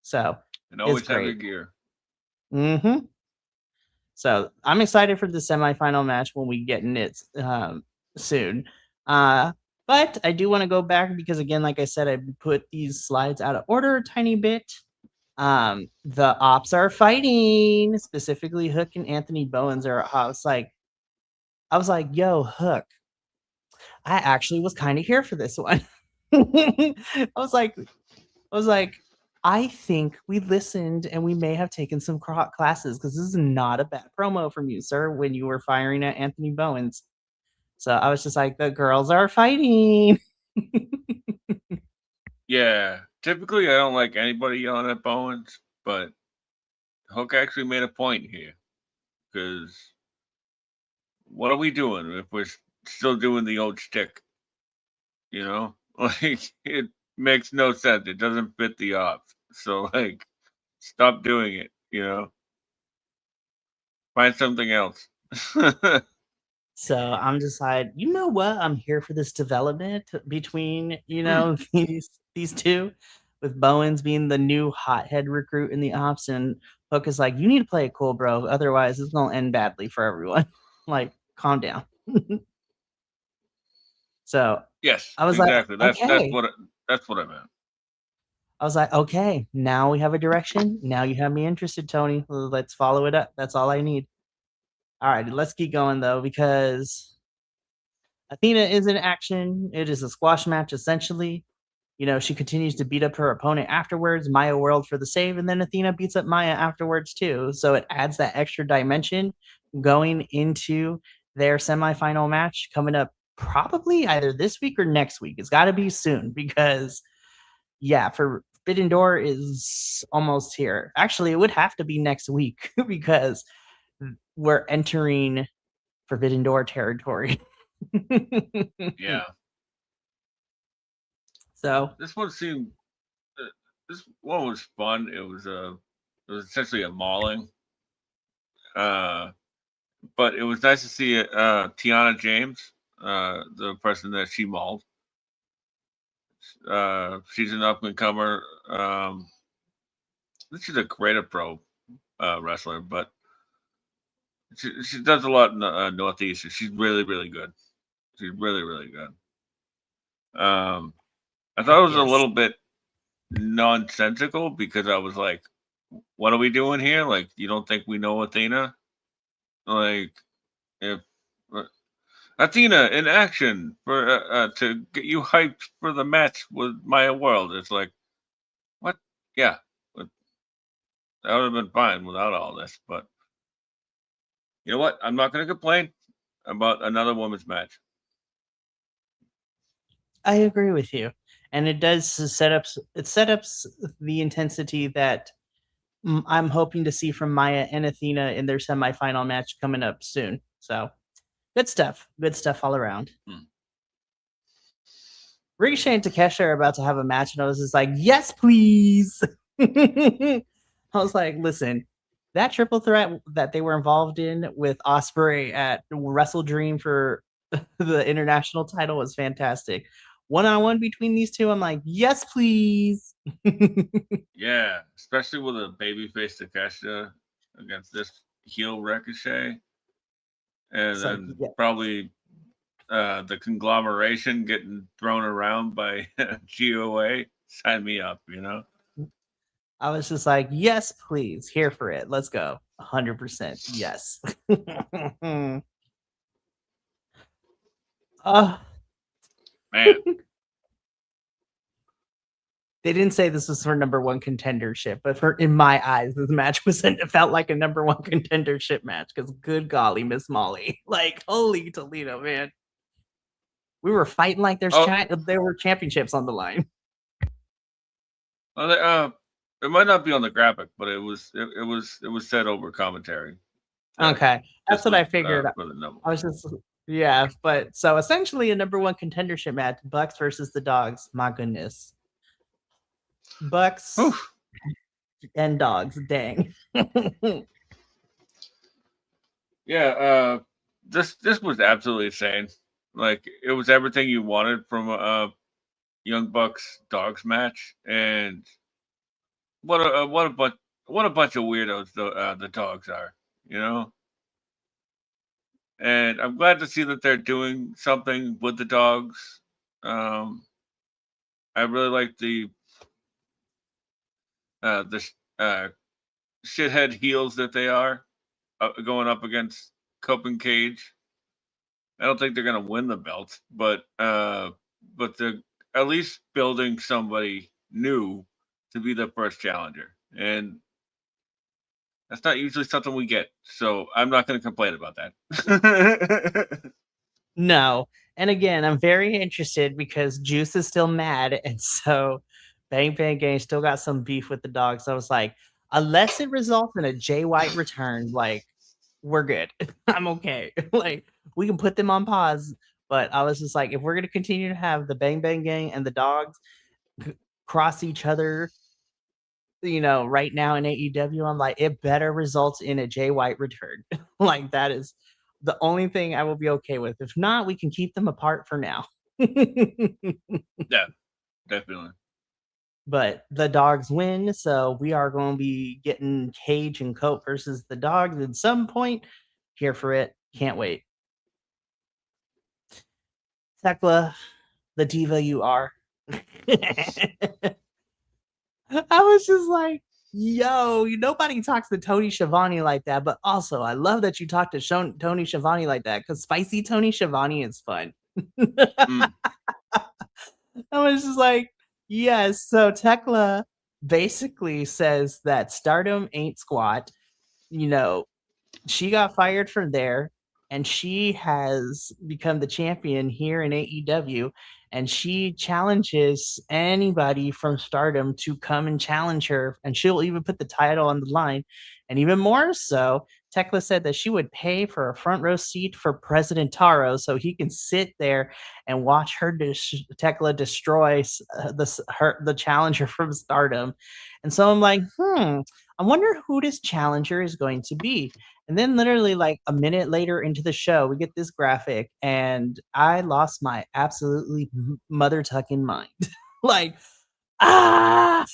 So And it's always have your great. gear. Mm-hmm. So I'm excited for the semifinal match when we get in it soon. But I do want to go back because again, like I said, I put these slides out of order a tiny bit. The ops are fighting, specifically Hook and Anthony Bowens are. I was like, yo, Hook. I actually was kind of here for this one. I was like, I think we listened and we may have taken some classes because this is not a bad promo from you, sir, when you were firing at Anthony Bowens. So I was just like, the girls are fighting. Yeah. Typically, I don't like anybody yelling at Bowens, but Hook actually made a point here. Because what are we doing if we're still doing the old shtick? You know? Like, it makes no sense. It doesn't fit the ops. So, like, stop doing it, you know? Find something else. So I'm just like, you know what? I'm here for this development between, these two, with Bowens being the new hothead recruit in the ops, and Hook is like, you need to play it cool, bro. Otherwise, it's gonna end badly for everyone. Like, calm down. So Yes, I was like, exactly. okay. That's what I meant. I was like, okay, now we have a direction. Now you have me interested, Tony. Let's follow it up. That's all I need. All right, let's keep going though, because Athena is in action. It is a squash match essentially. She continues to beat up her opponent afterwards. Maya World for the save, and then Athena beats up Maya afterwards too. So it adds that extra dimension going into their semifinal match coming up probably either this week or next week. It's got to be soon because, yeah, Forbidden Door is almost here. Actually, it would have to be next week because we're entering Forbidden Door territory. Yeah. So This one seemed. This one was fun. It was essentially a mauling. Uh, but it was nice to see Tiana James, the person that she mauled. She's an up and comer. She's a great pro wrestler, but she does a lot in the Northeast. She's really really good. She's really really good. I thought it was a Yes. little bit nonsensical because I was like, "What are we doing here? Like, you don't think we know Athena? Like, if Athena in action for to get you hyped for the match with Maya World." It's like, what? Yeah, that would have been fine without all this. But you know what? I'm not going to complain about another women's match. I agree with you. And it does set up the intensity that I'm hoping to see from Maya and Athena in their semifinal match coming up soon. So good stuff. Good stuff all around. Ricochet and Takeshita are about to have a match, and I was just like, yes, please. I was like, listen, that triple threat that they were involved in with Osprey at Wrestle Dream for the international title was fantastic. One-on-one between these two, I'm like, yes, please. Yeah, especially with a babyface Takeshita against this heel Ricochet, and Like, then yeah. probably the conglomeration getting thrown around by GOA. Sign me up, you know. I was just like, yes, please, here for it. Let's go. 100%. Yes. Man, they didn't say this was for number one contendership, but for in my eyes, this match it felt like a number one contendership match because good golly, Miss Molly, like holy Toledo, man, we were fighting like there were championships on the line. it might not be on the graphic, but it was said over commentary. Okay, that's what I figured. For the number. I was just yeah, but so essentially a number one contendership match: Bucks versus the Dogs. My goodness, Bucks Oof. and Dogs. Dang. Yeah, this was absolutely insane. Like it was everything you wanted from a Young Bucks Dogs match, and what a bunch of weirdos the Dogs are, you know. And I'm glad to see that they're doing something with the Dogs. Um, I really like the shithead heels that they are going up against Cope and Cage. I don't think they're gonna win the belt, but they're at least building somebody new to be the first challenger, and that's not usually something we get. So I'm not going to complain about that. No. And again, I'm very interested because Juice is still mad. And so Bang Bang Gang still got some beef with the Dogs. So I was like, unless it results in a Jay White return, like, we're good. I'm okay. Like, we can put them on pause. But I was just like, if we're going to continue to have the Bang Bang Gang and the Dogs cross each other, right now in AEW, I'm like, it better result in a Jay White return. Like, that is the only thing I will be okay with. If not, we can keep them apart for now. Yeah, definitely. But the Dogs win, so we are going to be getting Cage and Cope versus the Dogs at some point. Here for it. Can't wait. Tekla, the diva you are. I was just like, yo, nobody talks to Tony Schiavone like that. But also, I love that you talk to Tony Schiavone like that because spicy Tony Schiavone is fun. I was just like, yes. So Tekla basically says that Stardom ain't squat. She got fired from there and she has become the champion here in AEW. And she challenges anybody from Stardom to come and challenge her. And she'll even put the title on the line. And even more so, Tekla said that she would pay for a front row seat for President Taro so he can sit there and watch Tekla destroy the challenger from Stardom. And so I'm like, I wonder who this challenger is going to be. And then literally like a minute later into the show, we get this graphic and I lost my absolutely mother tucking mind. Like, ah!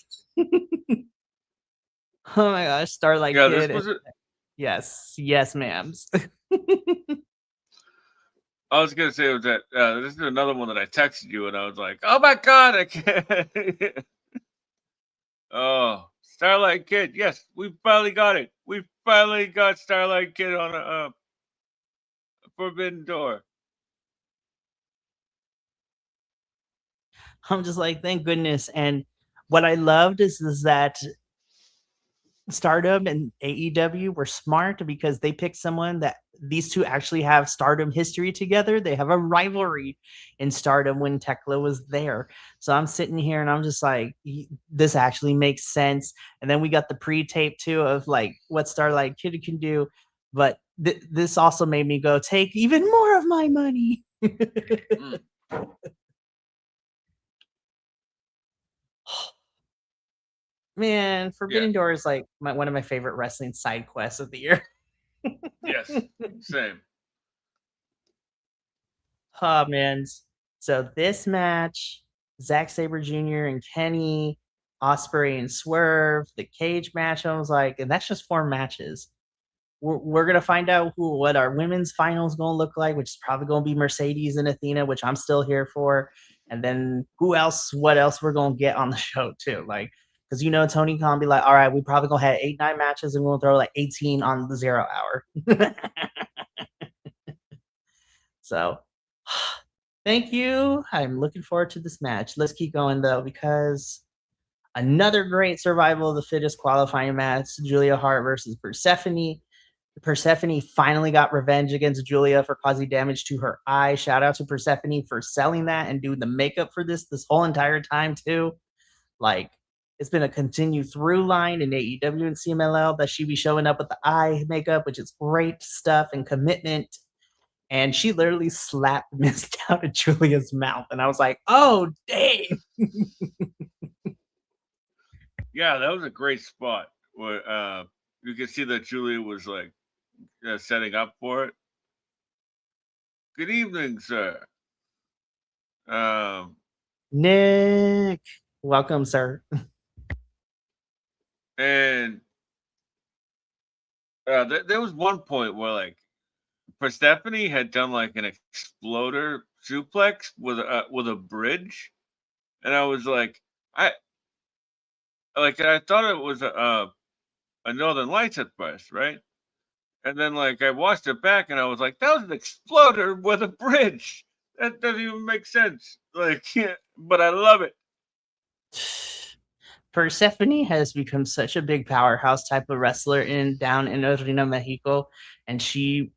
Oh my gosh, Starlight Yeah, this Kid. was Yes, ma'ams. I was gonna say was that this is another one that I texted you and I was like, oh my god, I can't. Oh, Starlight Kid. Yes, we finally got it. We finally got Starlight Kid on a Forbidden Door. I'm just like, thank goodness. And what I loved is that Stardom and AEW were smart because they picked someone that these two actually have Stardom history together. They have a rivalry in Stardom when Tekla was there. So I'm sitting here and I'm just like, this actually makes sense. And then we got the pre-tape too of like what Starlight Kid can do. But this also made me go, take even more of my money. Man, Forbidden Door is like one of my favorite wrestling side quests of the year. Yes, same. Oh, man. So this match, Zack Sabre Jr. and Kenny, Osprey and Swerve, the cage match. I was like, and that's just 4 matches. We're gonna find out what our women's finals gonna look like, which is probably gonna be Mercedes and Athena, which I'm still here for. And then what else we're gonna get on the show too, like. Because Tony Khan be like, all right, we probably gonna have 8-9 matches, and we'll throw like 18 on the 0 hour. So, thank you. I'm looking forward to this match. Let's keep going though, because another great survival of the fittest qualifying match: Julia Hart versus Persephone. Persephone finally got revenge against Julia for causing damage to her eye. Shout out to Persephone for selling that and doing the makeup for this whole entire time too. Like, it's been a continued through line in AEW and CMLL that she be showing up with the eye makeup, which is great stuff and commitment. And she literally slapped mist out of Julia's mouth. And I was like, oh, dang. Yeah, that was a great spot where you could see that Julia was like setting up for it. Good evening, sir. Nick, welcome, sir. And there was one point where like Persephone had done like an exploder suplex with a bridge, and I was like, I thought it was a Northern Lights at first, right? And then like I watched it back, and I was like, that was an exploder with a bridge. That doesn't even make sense. Like, yeah, but I love it. Persephone has become such a big powerhouse type of wrestler down in Arena Mexico, and she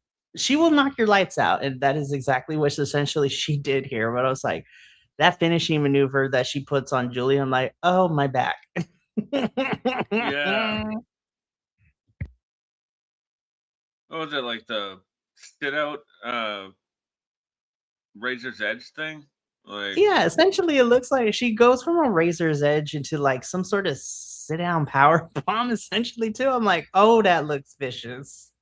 will knock your lights out, and that is exactly what essentially she did here. But I was like, that finishing maneuver that she puts on Julia, I'm like, oh, my back. Yeah. What was it, like the sit out Razor's Edge thing? Like, yeah, essentially it looks like she goes from a razor's edge into like some sort of sit down power bomb essentially too. I'm like, oh, that looks vicious.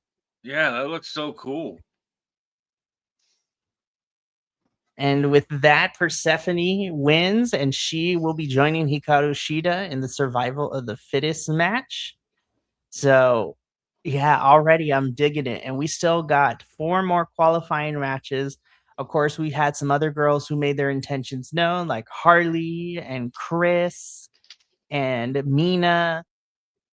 yeah, that looks so cool. And with that, Persephone wins, and she will be joining Hikaru Shida in the survival of the fittest match. So, yeah, already I'm digging it. And we still got 4 more qualifying matches. Of course, we had some other girls who made their intentions known, like Harley and Chris and Mina.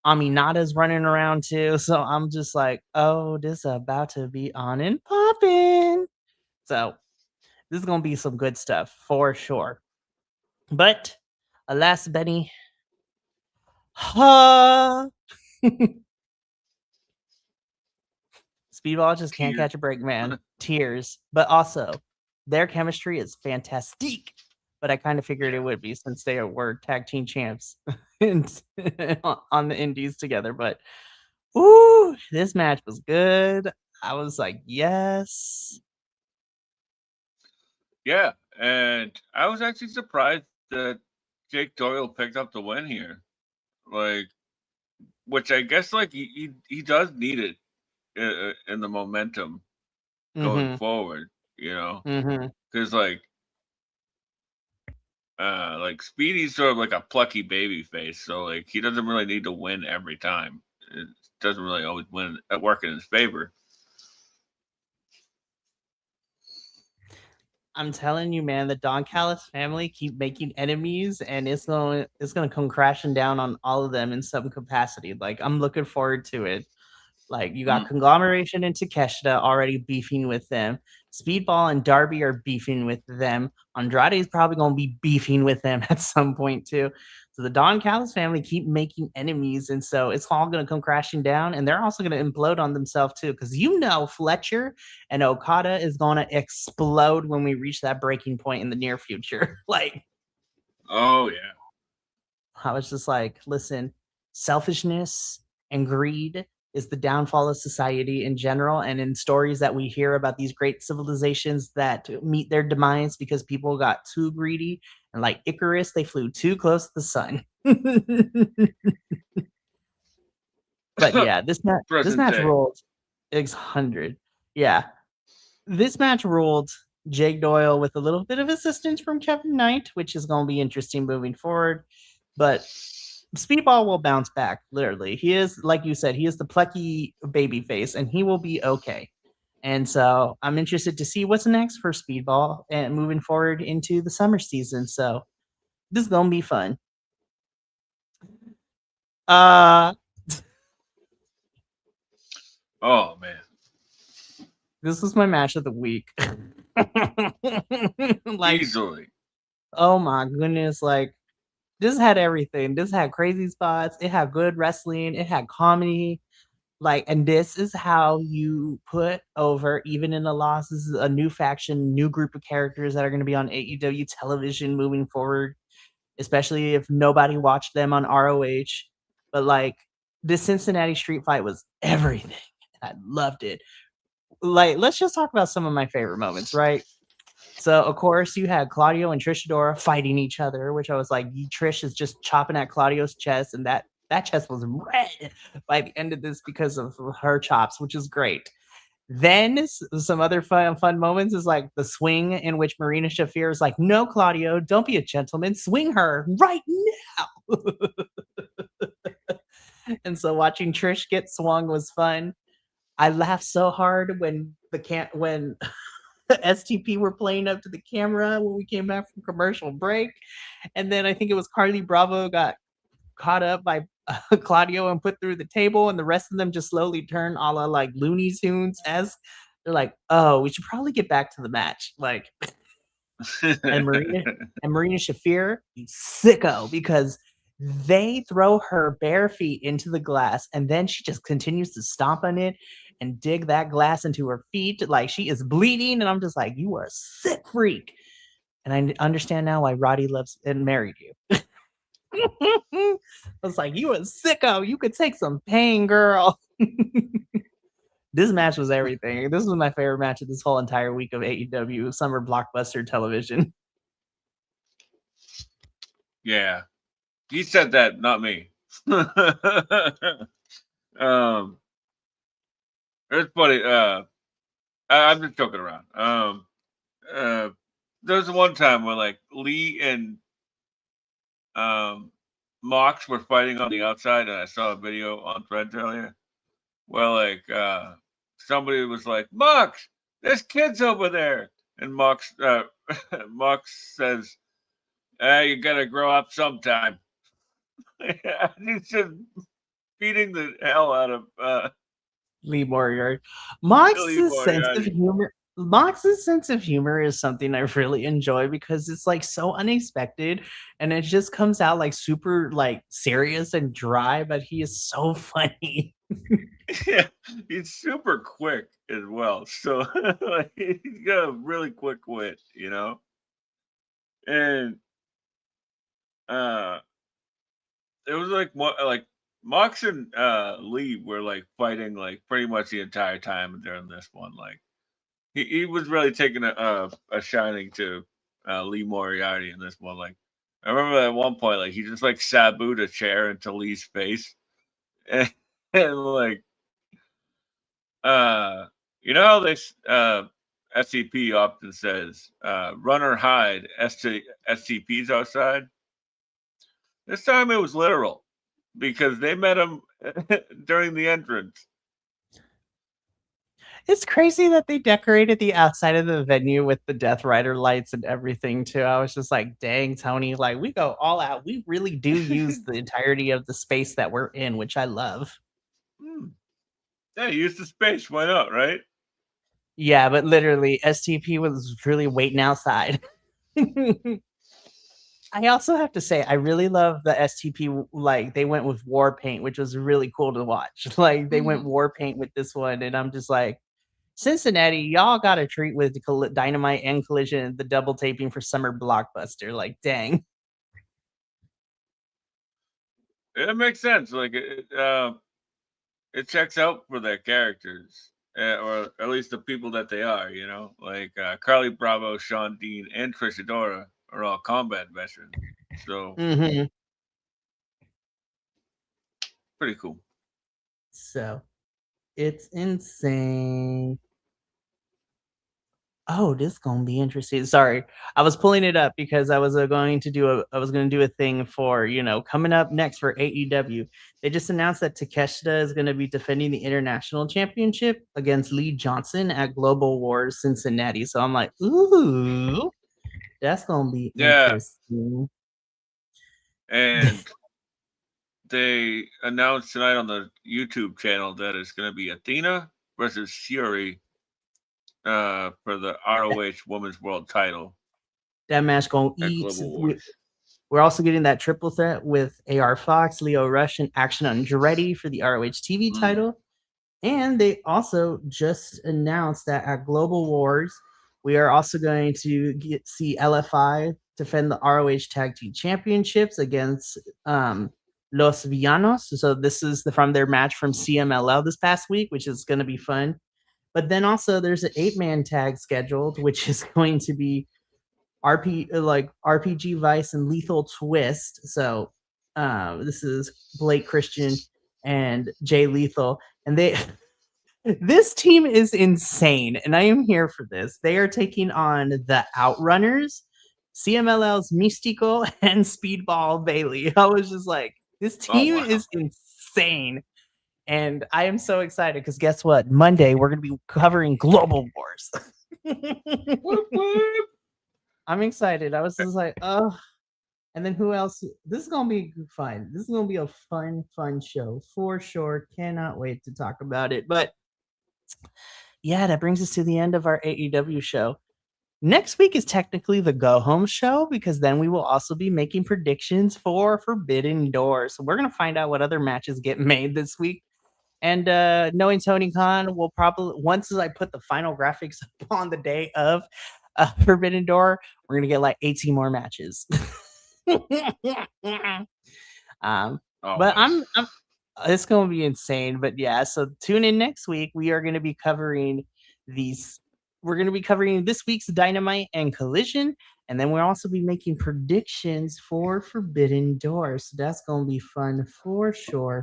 Aminata's running around too. So I'm just like, oh, this is about to be on and popping. So this is gonna be some good stuff for sure. But alas, Benny, Speedball just can't catch a break, man. Tears. But also, their chemistry is fantastic. But I kind of figured it would be since they were tag team champs on the indies together. But Ooh, this match was good. I was like, yes. Yeah, and I was actually surprised that Jake Doyle picked up the win here. Like, which I guess like he does need it in the momentum going Mm-hmm. forward, you know, Mm-hmm. because like Speedy's sort of like a plucky baby face, so like he doesn't really need to win every time. It doesn't really always win work in his favor. I'm telling you, man, the Don Callis family keep making enemies, and it's gonna come crashing down on all of them in some capacity. Like I'm looking forward to it. Like you got Mm. Conglomeration and Takeshita already beefing with them. Speedball and Darby are beefing with them. Andrade is probably going to be beefing with them at some point too. So the Don Callis family keep making enemies, and so it's all going to come crashing down. And they're also going to implode on themselves too, because Fletcher and Okada is going to explode when we reach that breaking point in the near future. Like Oh yeah. I was just like, listen, selfishness and greed is the downfall of society in general. And in stories that we hear about these great civilizations that meet their demise because people got too greedy, and like Icarus, they flew too close to the sun. But yeah, this Present match day. rolled X100. Yeah, this match ruled. Jake Doyle with a little bit of assistance from Kevin Knight, which is going to be interesting moving forward. But Speedball will bounce back, literally. He is, like you said, he is the plucky baby face, and he will be okay. And so I'm interested to see what's next for Speedball and moving forward into the summer season. So this is gonna be fun. Uh Oh man. this was my match of the week. Like, Easily. oh my goodness, like this had everything. This had crazy spots, it had good wrestling, it had comedy. Like, and this is how you put over, even in a loss. This is a new faction, new group of characters that are going to be on AEW television moving forward, especially if nobody watched them on ROH. But like, this Cincinnati street fight was everything. I loved it. Like, let's just talk about some of my favorite moments, right? So of course you had Claudio and Trish Adora fighting each other, which I was like, Trish is just chopping at Claudio's chest, and that chest was red by the end of this because of her chops, which is great. Then some other fun moments is like the swing in which Marina Shafir is like, "No, Claudio, don't be a gentleman, swing her right now." And so watching Trish get swung was fun. I laughed so hard when when STP were playing up to the camera when we came back from commercial break. And then I think it was Carly Bravo got caught up by Claudio and put through the table, and the rest of them just slowly turn a la like Looney Tunes as they're like, oh, we should probably get back to the match. Like, and Marina Shafir, you sicko, because they throw her bare feet into the glass and then she just continues to stomp on it and dig that glass into her feet like she is bleeding. And I'm just like, you are a sick freak. And I understand now why Roddy loves and married you. I was like, you a sicko. You could take some pain, girl. This match was everything. This was my favorite match of this whole entire week of AEW summer blockbuster television. Yeah. He said that, not me. um it's funny. I'm just joking around. Uh there was one time where like Lee and um Mox were fighting on the outside, and I saw a video on Threads earlier where like somebody was like, Mox, there's kids over there, and Mox Mox says, you gotta grow up sometime. He's just beating the hell out of Lee Moriarty. Billy Mox's sense of Moriarty. humor. Mox's sense of humor is something I really enjoy because it's like so unexpected and it just comes out like super like serious and dry, but he is so funny. Yeah, he's super quick as well. So like, he's got a really quick wit, you know? And uh it was like what like Mox and Lee were like fighting like pretty much the entire time during this one. Like he was really taking a shining to Lee Moriarty in this one. Like I remember at one point, like he just like sabooed a chair into Lee's face, and like uh, you know how they SCP often says run or hide. SCP's outside. This time it was literal because they met him during the entrance. It's crazy that they decorated the outside of the venue with the Death Rider lights and everything too. I was just like, dang, Tony, like we go all out. We really do use the entirety of the space that we're in, which I love. Hmm. Yeah, use the space. Why not, right? Yeah, but literally, STP was really waiting outside. I also have to say, I really love the STP. Like they went with war paint, which was really cool to watch. Like they went war paint with this one, and I'm just like, Cincinnati, y'all got a treat with the Dynamite and Collision, the double taping for Summer Blockbuster. Like, dang. It makes sense. Like it checks out for their characters, or at least the people that they are. You know, like Carly Bravo, Sean Dean, and Trish Adora are all combat veterans, so Mm-hmm. pretty cool. So it's insane. Oh, this gonna be interesting. Sorry, I was pulling it up because I was going to do a thing for coming up next for AEW. They just announced that Takeshita is going to be defending the international championship against Lee Johnson at Global Wars Cincinnati. So I'm like, ooh, that's gonna be Yeah, interesting. and they announced tonight on the YouTube channel that it's going to be Athena versus Fury for the ROH Women's World Title That match gonna at eat. Global Wars. We're also getting that triple threat with AR Fox, Leo Rush, and Action Andretti for the ROH TV title. And they also just announced that at Global Wars, we are also going to see LFI defend the ROH Tag Team Championships against Los Villanos. So this is from their match from CMLL this past week, which is going to be fun. But then also there's an 8-man tag scheduled, which is going to be RPG Vice and Lethal Twist. So this is Blake Christian and Jay Lethal, and they this team is insane, and I am here for this. They are taking on the Outrunners, CMLL's Mystico, and Speedball Bailey. I was just like, this Oh team wow! is insane. And I am so excited because guess what? Monday, we're going to be covering Global Wars. Whoop, whoop. I'm excited. I was just like, oh. And then who else? This is going to be fun. This is going to be a fun show for sure. Cannot wait to talk about it. But yeah, that brings us to the end of our AEW show. Next week is technically the go home show because then we will also be making predictions for Forbidden Door. So we're going to find out what other matches get made this week. And knowing Tony Khan, will probably, once I put the final graphics up on the day of Forbidden Door, we're going to get like 18 more matches. um, Oh but my! it's going to be insane. But yeah, so tune in next week. We are going to be covering these. We're going to be covering this week's Dynamite and Collision, and then we'll also be making predictions for Forbidden Door. So that's going to be fun for sure.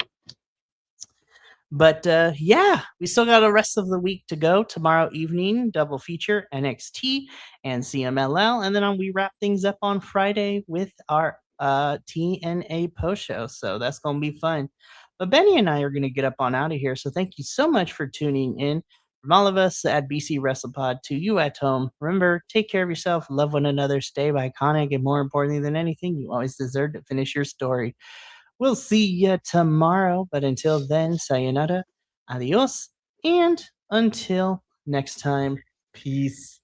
But yeah, we still got the rest of the week to go. Tomorrow evening, double feature NXT and CMLL, and then we wrap things up on Friday with our TNA post show. So that's gonna be fun. But Benny and I are gonna get up on out of here. So thank you so much for tuning in. From all of us at BC Wrestle Pod to you at home, remember, take care of yourself, love one another, stay iconic, and more importantly than anything, you always deserve to finish your story. We'll see you tomorrow. But until then, sayonara, adios, and until next time, peace.